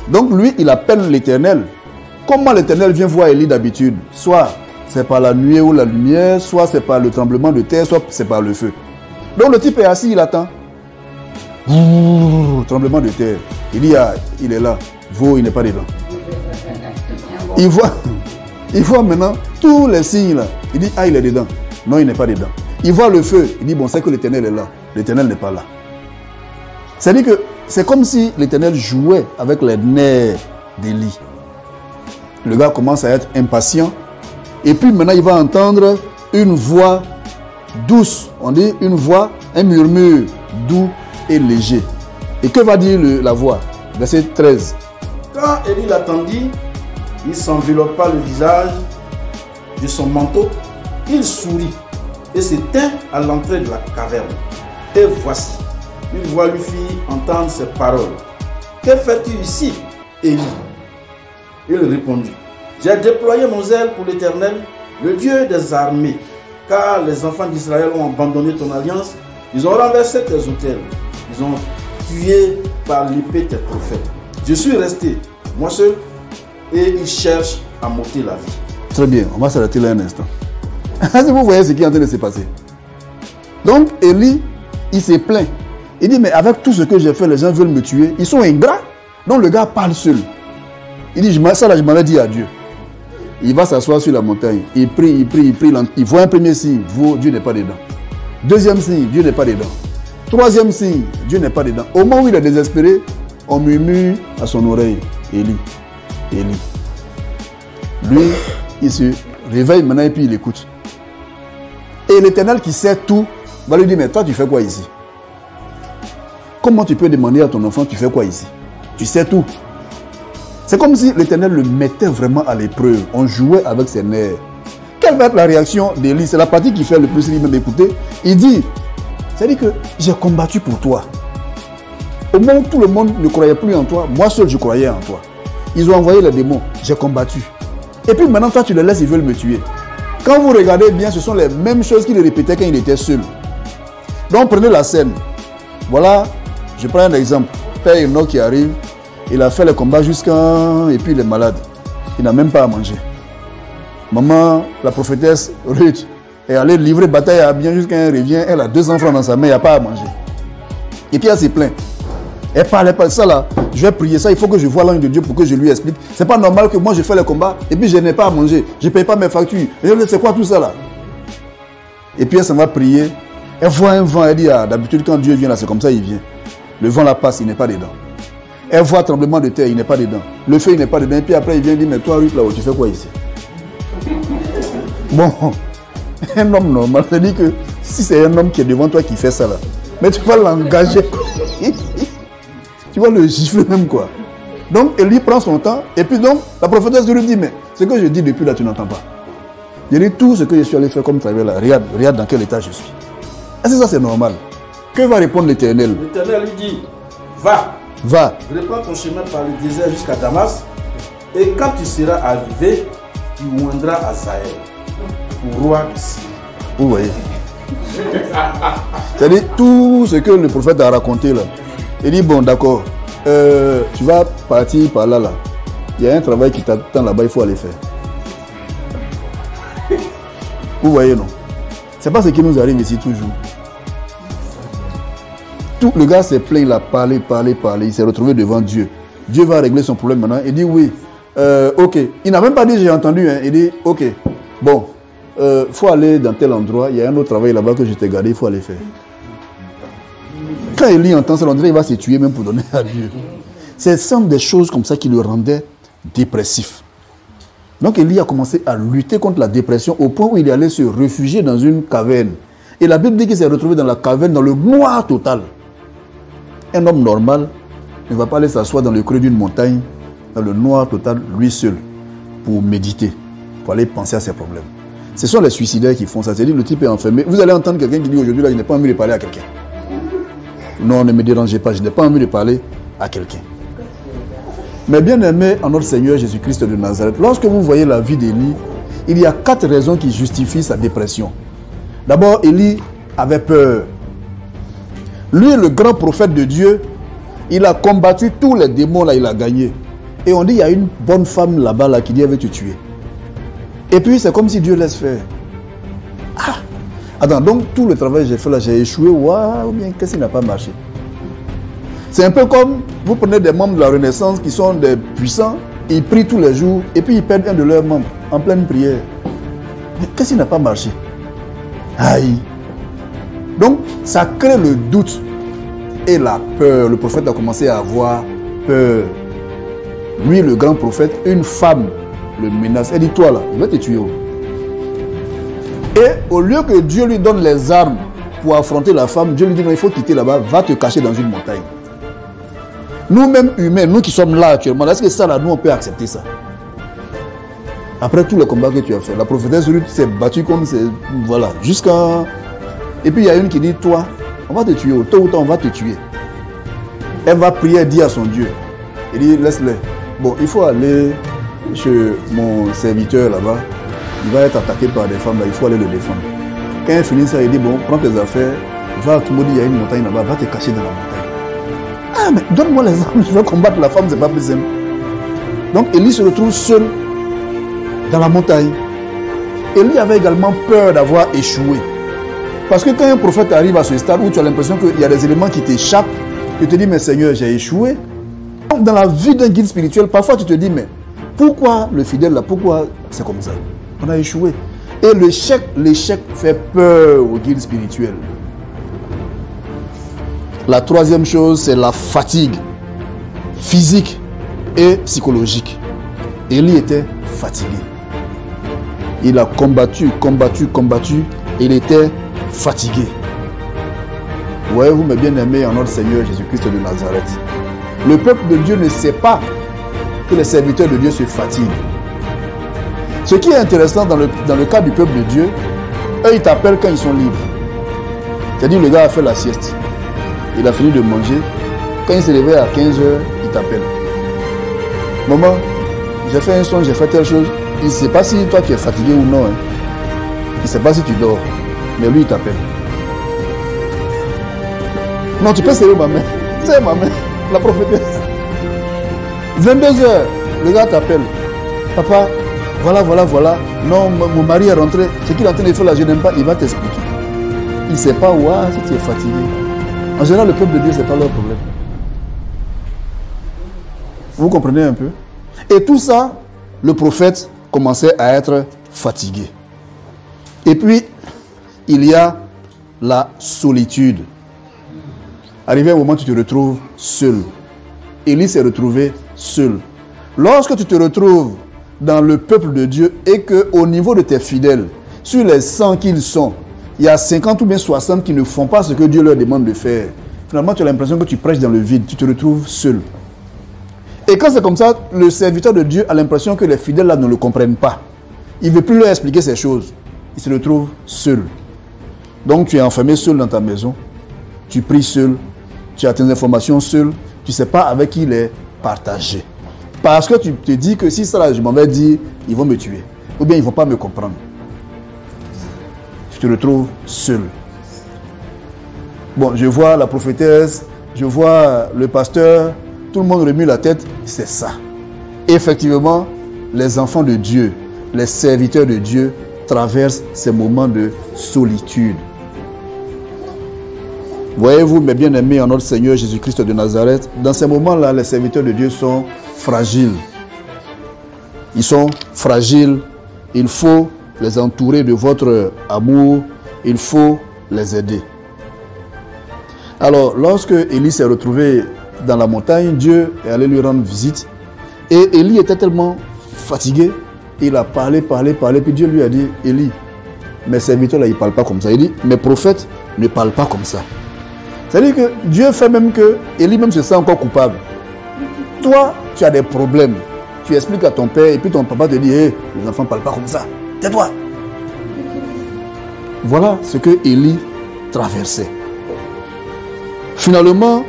Donc lui, il appelle l'Éternel. Comment l'Éternel vient voir Élie d'habitude? Soit c'est par la nuée ou la lumière, soit c'est par le tremblement de terre, soit c'est par le feu. Donc le type est assis, il attend. Tremblement de terre. Il dit, ah, il est là. Il n'est pas dedans. Il voit maintenant tous les signes là. Il dit, ah, il est dedans. Non, il n'est pas dedans. Il voit le feu. Il dit, bon, c'est que l'Éternel est là. L'Éternel n'est pas là. C'est-à-dire que c'est comme si l'Éternel jouait avec les nerfs d'Élie. Le gars commence à être impatient. Et puis maintenant, il va entendre une voix douce. On dit une voix, un murmure doux et léger. Et que va dire la voix? Verset 13. Quand Élie l'attendit, il s'enveloppa le visage de son manteau. Il sourit et se tint à l'entrée de la caverne. Et voici, une voix lui fit entendre ces paroles. Que fais-tu ici, Élie? Il répondit, j'ai déployé mon zèle pour l'Éternel, le Dieu des armées, car les enfants d'Israël ont abandonné ton alliance, ils ont renversé tes autels, ils ont tué par l'épée tes prophètes. Je suis resté, moi seul, et ils cherchent à m'ôter la vie. Très bien, on va s'arrêter là un instant. Si vous voyez ce qui est en train de se passer. Donc, Élie, il s'est plaint. Il dit, mais avec tout ce que j'ai fait, les gens veulent me tuer. Ils sont ingrats. Donc, le gars parle seul. Il dit, ça là, je m'en ai dit à Dieu. Il va s'asseoir sur la montagne. Il prie. Il voit un premier signe, Dieu n'est pas dedans. Deuxième signe, Dieu n'est pas dedans. Troisième signe, Dieu n'est pas dedans. Au moment où il est désespéré, on murmure à son oreille, Élie, Élie. Lui, il se réveille maintenant et puis il écoute. Et l'Éternel qui sait tout va lui dire, mais toi tu fais quoi ici? Comment tu peux demander à ton enfant, tu fais quoi ici? Tu sais tout. C'est comme si l'Éternel le mettait vraiment à l'épreuve. On jouait avec ses nerfs. Quelle va être la réaction d'Élie? C'est la partie qui fait le plus lui-même écouter. Il dit, c'est-à-dire que j'ai combattu pour toi. Au moment où tout le monde ne croyait plus en toi, moi seul je croyais en toi. Ils ont envoyé les démons, j'ai combattu. Et puis maintenant toi tu les laisses, ils veulent me tuer. Quand vous regardez bien, ce sont les mêmes choses qu'il répétait quand il était seul. Donc prenez la scène. Voilà, je prends un exemple. Père Enoch qui arrive, il a fait le combat jusqu'à... Et puis il est malade. Il n'a même pas à manger. Maman, la prophétesse Ruth, est allée livrer bataille à bien jusqu'à un revient. Elle a 2 enfants dans sa main, il n'y a pas à manger. Et puis elle s'est plainte. Elle parlait pas de ça là. Je vais prier ça, il faut que je voie l'ange de Dieu pour que je lui explique. C'est pas normal que moi je fais le combat et puis je n'ai pas à manger. Je ne paye pas mes factures. C'est quoi tout ça là? Et puis elle s'en va prier. Elle voit un vent, elle dit, ah, d'habitude quand Dieu vient là, c'est comme ça il vient. Le vent la passe, il n'est pas dedans. Elle voit tremblement de terre, il n'est pas dedans. Le feu, il n'est pas dedans. Et puis après il vient dire, mais toi Ruth là-haut, tu fais quoi ici? Bon, un homme normal, c'est-à-dire que si c'est un homme qui est devant toi qui fait ça là, mais tu vas l'engager. Tu vas le gifler même quoi. Donc Élie prend son temps et puis donc la prophétesse lui dit, mais ce que je dis depuis là tu n'entends pas. Je dis tout ce que je suis allé faire comme travail là, regarde dans quel état je suis. Est-ce que ça c'est normal? Que va répondre l'Éternel? L'Éternel lui dit, va. Reprends ton chemin par le désert jusqu'à Damas et quand tu seras arrivé, tu moindras Azaël pour roi ici. Vous voyez. C'est-à-dire tout ce que le prophète a raconté là. Il dit, bon d'accord, tu vas partir par là, là. Il y a un travail qui t'attend là-bas, il faut aller faire. Vous voyez, non? C'est pas ce qui nous arrive ici toujours. Tout le gars s'est plaint, il a parlé. Il s'est retrouvé devant Dieu. Dieu va régler son problème maintenant. Il dit, oui, ok. Il n'a même pas dit, j'ai entendu. Hein. Il dit, ok, bon, faut aller dans tel endroit. Il y a un autre travail là-bas que je t'ai gardé, il faut aller faire. Quand Élie entend ça, on dirait qu'il va se tuer même pour donner à Dieu. C'est simple des choses comme ça qui le rendaient dépressif. Donc Élie a commencé à lutter contre la dépression au point où il est allé se réfugier dans une caverne. Et la Bible dit qu'il s'est retrouvé dans la caverne dans le noir total. Un homme normal ne va pas aller s'asseoir dans le creux d'une montagne, dans le noir total, lui seul, pour méditer, pour aller penser à ses problèmes. Ce sont les suicidaires qui font ça. C'est-à-dire le type est enfermé. Vous allez entendre quelqu'un qui dit aujourd'hui, là, je n'ai pas envie de parler à quelqu'un. Non, ne me dérangez pas, je n'ai pas envie de parler à quelqu'un. Mais bien aimé en notre Seigneur Jésus-Christ de Nazareth, lorsque vous voyez la vie d'Élie, il y a 4 raisons qui justifient sa dépression. D'abord, Élie avait peur. Lui, le grand prophète de Dieu, il a combattu tous les démons là, il a gagné. Et on dit, il y a une bonne femme là-bas là, qui dit, elle veut te tuer. Et puis, c'est comme si Dieu laisse faire. Ah! Attends, donc tout le travail que j'ai fait là, j'ai échoué, waouh, bien, qu'est-ce qui n'a pas marché? C'est un peu comme, vous prenez des membres de la Renaissance qui sont des puissants, ils prient tous les jours, et puis ils perdent un de leurs membres en pleine prière. Mais qu'est-ce qui n'a pas marché? Aïe! Donc, ça crée le doute et la peur. Le prophète a commencé à avoir peur. Lui, le grand prophète, une femme le menace. Elle dit, toi là, il va te tuer. Et au lieu que Dieu lui donne les armes pour affronter la femme, Dieu lui dit, non, il faut quitter là-bas, va te cacher dans une montagne. Nous-mêmes humains, nous qui sommes là actuellement, est-ce que ça là, nous on peut accepter ça? Après tous les combats que tu as fait, la prophétesse Ruth s'est battue comme c'est... Voilà, jusqu'à... Et puis il y a une qui dit, toi, on va te tuer, tôt ou tard on va te tuer. Elle va prier, dire à son Dieu. Il dit, laisse-les. Bon, il faut aller chez mon serviteur là-bas. Il va être attaqué par des femmes là, il faut aller le défendre. Quand il finit ça, il dit, bon, prends tes affaires, va, tout le monde dit, il y a une montagne là-bas, va te cacher dans la montagne. Ah, mais donne-moi les armes, je vais combattre la femme, c'est pas plus simple. Donc, Élie se retrouve seul dans la montagne. Élie avait également peur d'avoir échoué. Parce que quand un prophète arrive à ce stade où tu as l'impression qu'il y a des éléments qui t'échappent, tu te dis, mais Seigneur, j'ai échoué. Donc, dans la vie d'un guide spirituel, parfois tu te dis, mais pourquoi le fidèle là, pourquoi c'est comme ça? On a échoué. Et l'échec fait peur au guide spirituel. La troisième chose, c'est la fatigue physique et psychologique. Élie était fatigué. Il a combattu. Il était fatigué. Voyez-vous, mes bien-aimés, en notre Seigneur Jésus-Christ de Nazareth, le peuple de Dieu ne sait pas que les serviteurs de Dieu se fatiguent. Ce qui est intéressant dans le cas du peuple de Dieu, eux, ils t'appellent quand ils sont libres. C'est-à-dire, le gars a fait la sieste. Il a fini de manger. Quand il s'est levé à 15h, il t'appelle. Maman, j'ai fait un son, j'ai fait telle chose. Il ne sait pas si toi tu es fatigué ou non. Hein. Il ne sait pas si tu dors. Mais lui, il t'appelle. Non, tu peux serrer ma main. C'est ma main, la prophétesse. 22h, le gars t'appelle. Papa, voilà. Non, mon mari est rentré. Ce qu'il est en train de faire là, je n'aime pas. Il va t'expliquer. Il ne sait pas si tu es fatigué. En général, le peuple de Dieu, ce n'est pas leur problème. Vous comprenez un peu? Et tout ça, le prophète commençait à être fatigué. Et puis, il y a la solitude. Arrivé un moment, tu te retrouves seul. Élie s'est retrouvé seul. Lorsque tu te retrouves dans le peuple de Dieu et qu'au niveau de tes fidèles, sur les 100 qu'ils sont, il y a 50 ou bien 60 qui ne font pas ce que Dieu leur demande de faire. Finalement, tu as l'impression que tu prêches dans le vide, tu te retrouves seul. Et quand c'est comme ça, le serviteur de Dieu a l'impression que les fidèles là ne le comprennent pas. Il ne veut plus leur expliquer ces choses. Il se retrouve seul. Donc tu es enfermé seul dans ta maison. Tu pries seul. Tu as tes informations seul. Tu ne sais pas avec qui les partager. Parce que tu te dis que si ça là, je m'en vais dire, ils vont me tuer. Ou bien ils ne vont pas me comprendre. Tu te retrouves seul. Bon, je vois la prophétesse, je vois le pasteur, tout le monde remue la tête, c'est ça. Effectivement, les enfants de Dieu, les serviteurs de Dieu traversent ces moments de solitude. Voyez-vous, mes bien-aimés en notre Seigneur Jésus-Christ de Nazareth, dans ces moments-là, les serviteurs de Dieu sont fragiles. Ils sont fragiles. Il faut les entourer de votre amour. Il faut les aider. Alors, lorsque Élie s'est retrouvé dans la montagne, Dieu est allé lui rendre visite. Et Élie était tellement fatigué, il a parlé, puis Dieu lui a dit, Élie, mes serviteurs là, ils ne parlent pas comme ça. Il dit, mes prophètes ne parlent pas comme ça. C'est-à-dire que Dieu fait même que Élie même se sent encore coupable. Toi, tu as des problèmes. Tu expliques à ton père et puis ton papa te dit, hey, les enfants ne parlent pas comme ça. Tais-toi. Voilà ce que Élie traversait. Finalement,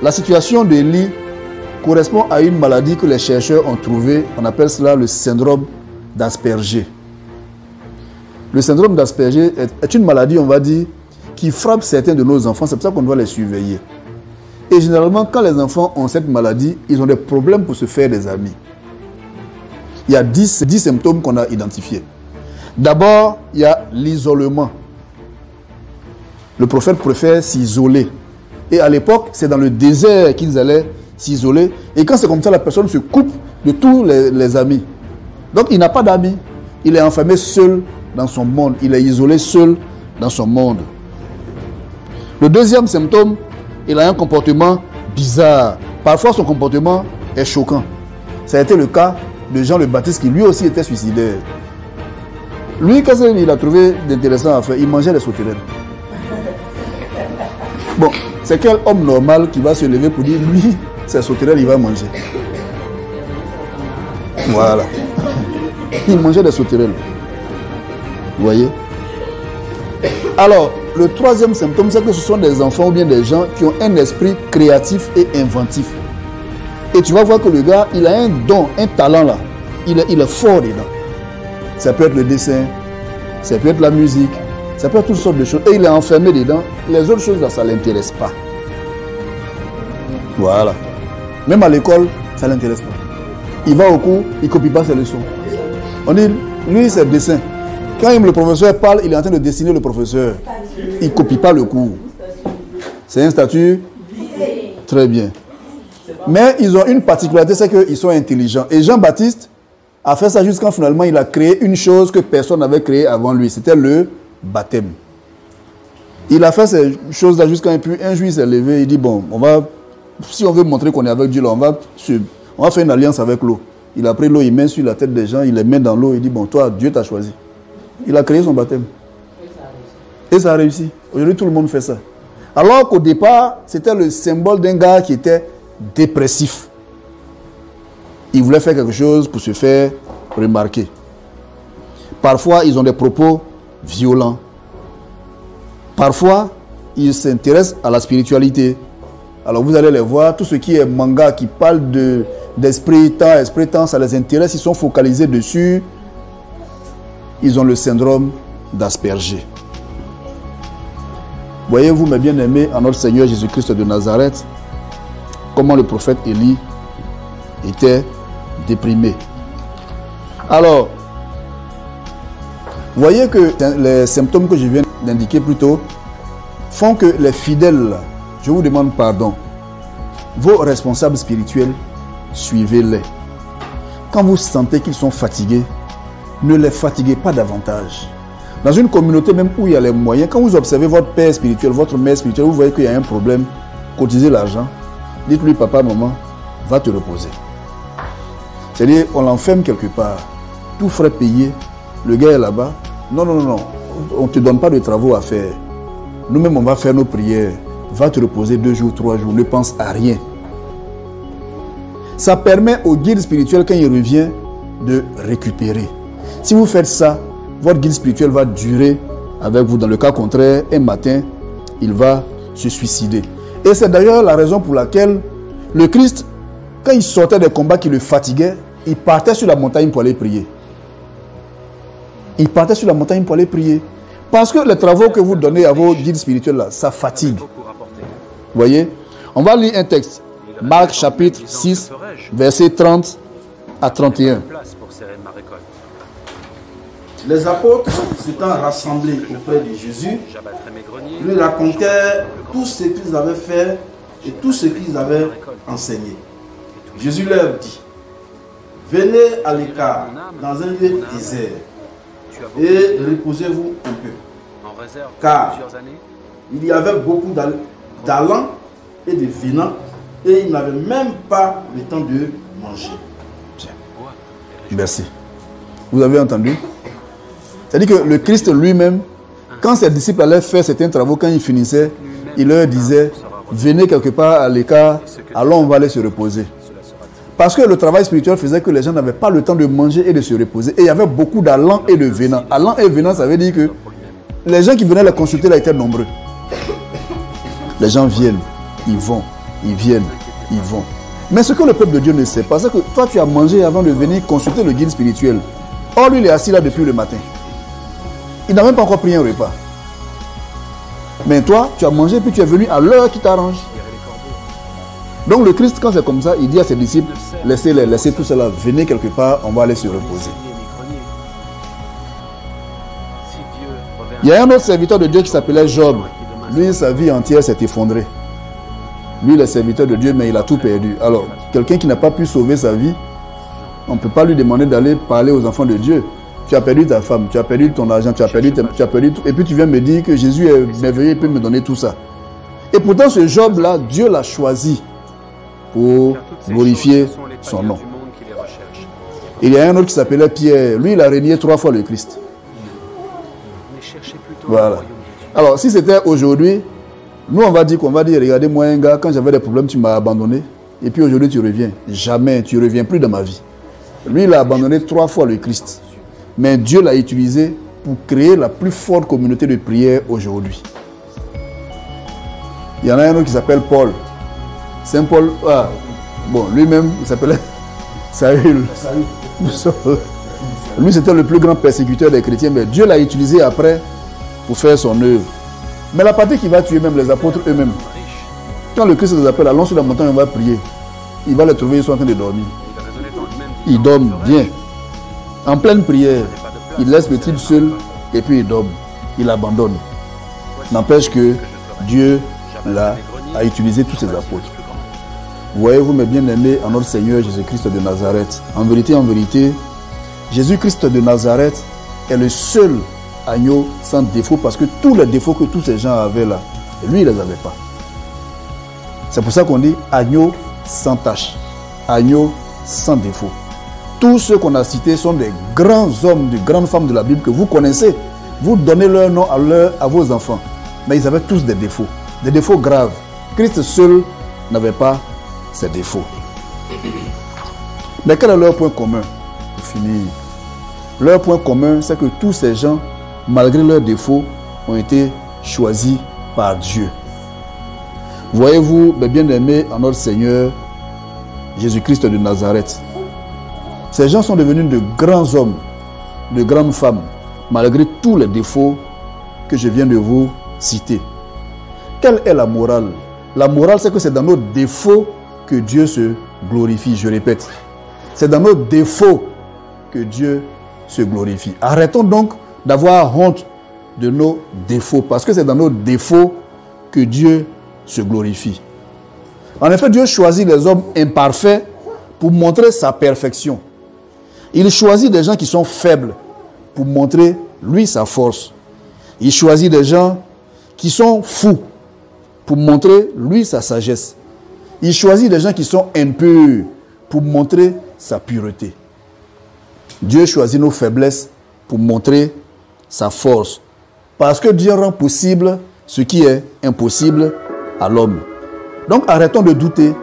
la situation d'Élie correspond à une maladie que les chercheurs ont trouvée. On appelle cela le syndrome d'Asperger. Le syndrome d'Asperger est une maladie, on va dire, qui frappe certains de nos enfants. C'est pour ça qu'on doit les surveiller. Et généralement, quand les enfants ont cette maladie, ils ont des problèmes pour se faire des amis. Il y a 10 symptômes qu'on a identifiés. D'abord, il y a l'isolement. Le prophète préfère s'isoler. Et à l'époque, c'est dans le désert qu'ils allaient s'isoler. Et quand c'est comme ça, la personne se coupe de tous les amis. Donc, il n'a pas d'amis. Il est enfermé seul dans son monde. Il est isolé seul dans son monde. Le deuxième symptôme, il a un comportement bizarre. Parfois, son comportement est choquant. Ça a été le cas de Jean le Baptiste qui lui aussi était suicidaire. Lui, qu'est-ce qu'il a trouvé d'intéressant à faire? Il mangeait les sauterelles. Bon, c'est quel homme normal qui va se lever pour dire, lui, c'est sauterelles, il va manger. Voilà. Il mangeait des sauterelles. Vous voyez? Alors, le troisième symptôme, c'est que ce sont des enfants ou bien des gens qui ont un esprit créatif et inventif. Et tu vas voir que le gars, il a un don, un talent là. Il est fort dedans. Ça peut être le dessin, ça peut être la musique, ça peut être toutes sortes de choses. Et il est enfermé dedans. Les autres choses là, ça ne l'intéresse pas. Voilà. Même à l'école, ça ne l'intéresse pas. Il va au cours, il ne copie pas ses leçons. On dit, lui, c'est le dessin. Quand le professeur parle, il est en train de dessiner le professeur. Il ne copie pas le cours. C'est un statut très bien. Mais ils ont une particularité, c'est qu'ils sont intelligents. Et Jean-Baptiste a fait ça jusqu'à finalement, il a créé une chose que personne n'avait créée avant lui. C'était le baptême. Il a fait ces choses-là jusqu'à un jour, il s'est levé, il dit, bon, si on veut montrer qu'on est avec Dieu, là, on va faire une alliance avec l'eau. Il a pris l'eau, il met sur la tête des gens, il les met dans l'eau, il dit, bon, toi, Dieu t'a choisi. Il a créé son baptême. Et ça a réussi. Aujourd'hui, tout le monde fait ça. Alors qu'au départ, c'était le symbole d'un gars qui était dépressif. Il voulait faire quelque chose pour se faire remarquer. Parfois, ils ont des propos violents. Parfois, ils s'intéressent à la spiritualité. Alors vous allez les voir, tout ce qui est manga, qui parle d'esprit temps, ça les intéresse, ils sont focalisés dessus. Ils ont le syndrome d'Asperger. Voyez-vous, mes bien-aimés, en notre Seigneur Jésus-Christ de Nazareth, comment le prophète Élie était déprimé. Alors, voyez que les symptômes que je viens d'indiquer plus tôt font que les fidèles, je vous demande pardon, vos responsables spirituels, suivez-les. Quand vous sentez qu'ils sont fatigués, ne les fatiguez pas davantage. Dans une communauté même où il y a les moyens, quand vous observez votre père spirituel, votre mère spirituelle, vous voyez qu'il y a un problème, cotisez l'argent, dites-lui, papa, maman, va te reposer. C'est-à-dire, on l'enferme quelque part, tout frais payé, le gars est là-bas. Non, on ne te donne pas de travaux à faire. Nous-mêmes, on va faire nos prières. Va te reposer 2 jours, 3 jours, ne pense à rien. Ça permet au guide spirituel, quand il revient, de récupérer. Si vous faites ça, votre guide spirituel va durer avec vous. Dans le cas contraire, un matin, il va se suicider. Et c'est d'ailleurs la raison pour laquelle le Christ, quand il sortait des combats qui le fatiguaient, il partait sur la montagne pour aller prier. Il partait sur la montagne pour aller prier. Parce que les travaux que vous donnez à vos guides spirituels, là, ça fatigue. Vous voyez? On va lire un texte. Marc chapitre 6, versets 30 à 31. Les apôtres s'étant rassemblés auprès de Jésus, lui racontèrent tout ce qu'ils avaient fait et tout ce qu'ils avaient enseigné. Jésus leur dit, venez à l'écart dans un lieu désert et reposez-vous un peu. Car il y avait beaucoup d'allants et de venants et ils n'avaient même pas le temps de manger. Merci. Vous avez entendu? C'est-à-dire que le Christ lui-même, quand ses disciples allaient faire certains travaux, quand ils finissaient, il leur disait, venez quelque part à l'écart, allons on va aller se reposer. Parce que le travail spirituel faisait que les gens n'avaient pas le temps de manger et de se reposer. Et il y avait beaucoup d'allants et de venants. Allants et venants, ça veut dire que les gens qui venaient les consulter là étaient nombreux. Les gens viennent, ils vont, ils viennent, ils vont. Mais ce que le peuple de Dieu ne sait pas, c'est que toi tu as mangé avant de venir consulter le guide spirituel. Or lui il est assis là depuis le matin. Il n'a même pas encore pris un repas. Mais toi, tu as mangé puis tu es venu à l'heure qui t'arrange. Donc le Christ, quand c'est comme ça, il dit à ses disciples, laissez-les, laissez tout cela, venez quelque part, on va aller se reposer. Il y a un autre serviteur de Dieu qui s'appelait Job. Lui, sa vie entière s'est effondrée. Lui, il est serviteur de Dieu, mais il a tout perdu. Alors, quelqu'un qui n'a pas pu sauver sa vie, on ne peut pas lui demander d'aller parler aux enfants de Dieu. Tu as perdu ta femme, tu as perdu ton argent, tu as perdu tout. Et puis tu viens me dire que Jésus est merveilleux et peut me donner tout ça. Et pourtant, ce Job-là, Dieu l'a choisi pour glorifier son nom. Il y a un autre qui s'appelait Pierre. Lui, il a régné 3 fois le Christ. Voilà. Alors, si c'était aujourd'hui, nous, on va dire, regardez, moi, un gars, quand j'avais des problèmes, tu m'as abandonné. Et puis aujourd'hui, tu reviens. Jamais, tu ne reviens plus dans ma vie. Lui, il a abandonné 3 fois le Christ. Mais Dieu l'a utilisé pour créer la plus forte communauté de prière aujourd'hui. Il y en a un autre qui s'appelle Paul. Saint Paul, lui-même, il s'appelait Saül. Lui, c'était le plus grand persécuteur des chrétiens, mais Dieu l'a utilisé après pour faire son œuvre. Mais la partie qui va tuer même les apôtres eux-mêmes, quand le Christ les appelle, allons sur la montagne, on va prier. Il va les trouver, ils sont en train de dormir. Ils dorment bien. En pleine prière, il laisse Pétrine seul et puis il dorment. Il abandonne. N'empêche que Dieu a utilisé tous ses apôtres. Voyez-vous, mes bien-aimés, en notre Seigneur Jésus-Christ de Nazareth. En vérité, Jésus-Christ de Nazareth est le seul agneau sans défaut, parce que tous les défauts que tous ces gens avaient là, lui, il ne les avait pas. C'est pour ça qu'on dit agneau sans tache, agneau sans défaut. Tous ceux qu'on a cités sont des grands hommes, de grandes femmes de la Bible que vous connaissez. Vous donnez leur nom à vos enfants. Mais ils avaient tous des défauts graves. Christ seul n'avait pas ces défauts. Mais quel est leur point commun? Pour finir, leur point commun, c'est que tous ces gens, malgré leurs défauts, ont été choisis par Dieu. Voyez-vous, mes bien-aimés, en notre Seigneur Jésus-Christ de Nazareth, ces gens sont devenus de grands hommes, de grandes femmes, malgré tous les défauts que je viens de vous citer. Quelle est la morale? La morale, c'est que c'est dans nos défauts que Dieu se glorifie, je répète. C'est dans nos défauts que Dieu se glorifie. Arrêtons donc d'avoir honte de nos défauts, parce que c'est dans nos défauts que Dieu se glorifie. En effet, Dieu choisit les hommes imparfaits pour montrer sa perfection. Il choisit des gens qui sont faibles pour montrer, lui, sa force. Il choisit des gens qui sont fous pour montrer, lui, sa sagesse. Il choisit des gens qui sont impurs pour montrer sa pureté. Dieu choisit nos faiblesses pour montrer sa force. Parce que Dieu rend possible ce qui est impossible à l'homme. Donc arrêtons de douter.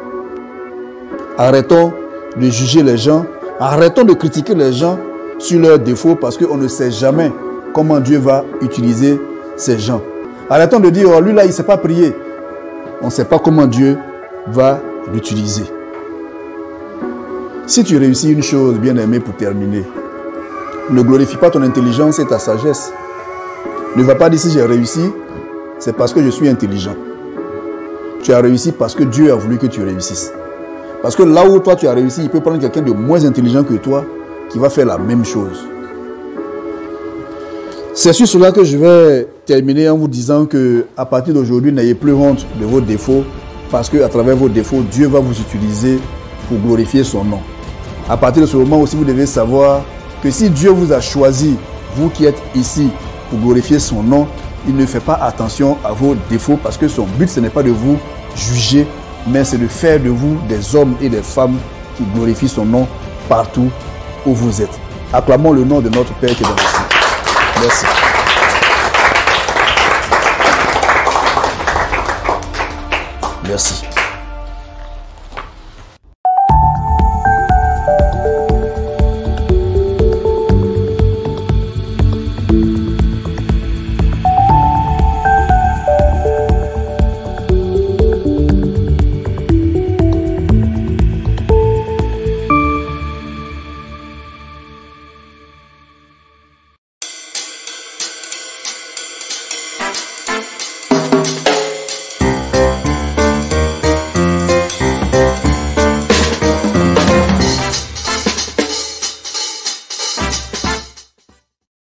Arrêtons de juger les gens. Arrêtons de critiquer les gens sur leurs défauts, parce qu'on ne sait jamais comment Dieu va utiliser ces gens. Arrêtons de dire, oh, lui là, il ne sait pas prier. On ne sait pas comment Dieu va l'utiliser. Si tu réussis une chose, bien aimé, pour terminer, ne glorifie pas ton intelligence et ta sagesse. Ne va pas dire si j'ai réussi, c'est parce que je suis intelligent. Tu as réussi parce que Dieu a voulu que tu réussisses. Parce que là où toi tu as réussi, il peut prendre quelqu'un de moins intelligent que toi qui va faire la même chose. C'est sur cela que je vais terminer en vous disant que à partir d'aujourd'hui, n'ayez plus honte de vos défauts, parce qu'à travers vos défauts, Dieu va vous utiliser pour glorifier son nom. À partir de ce moment aussi, vous devez savoir que si Dieu vous a choisi, vous qui êtes ici, pour glorifier son nom, il ne fait pas attention à vos défauts, parce que son but, ce n'est pas de vous juger, mais c'est de faire de vous des hommes et des femmes qui glorifient son nom partout où vous êtes. Acclamons le nom de notre Père qui est dans les cieux. Merci. Merci.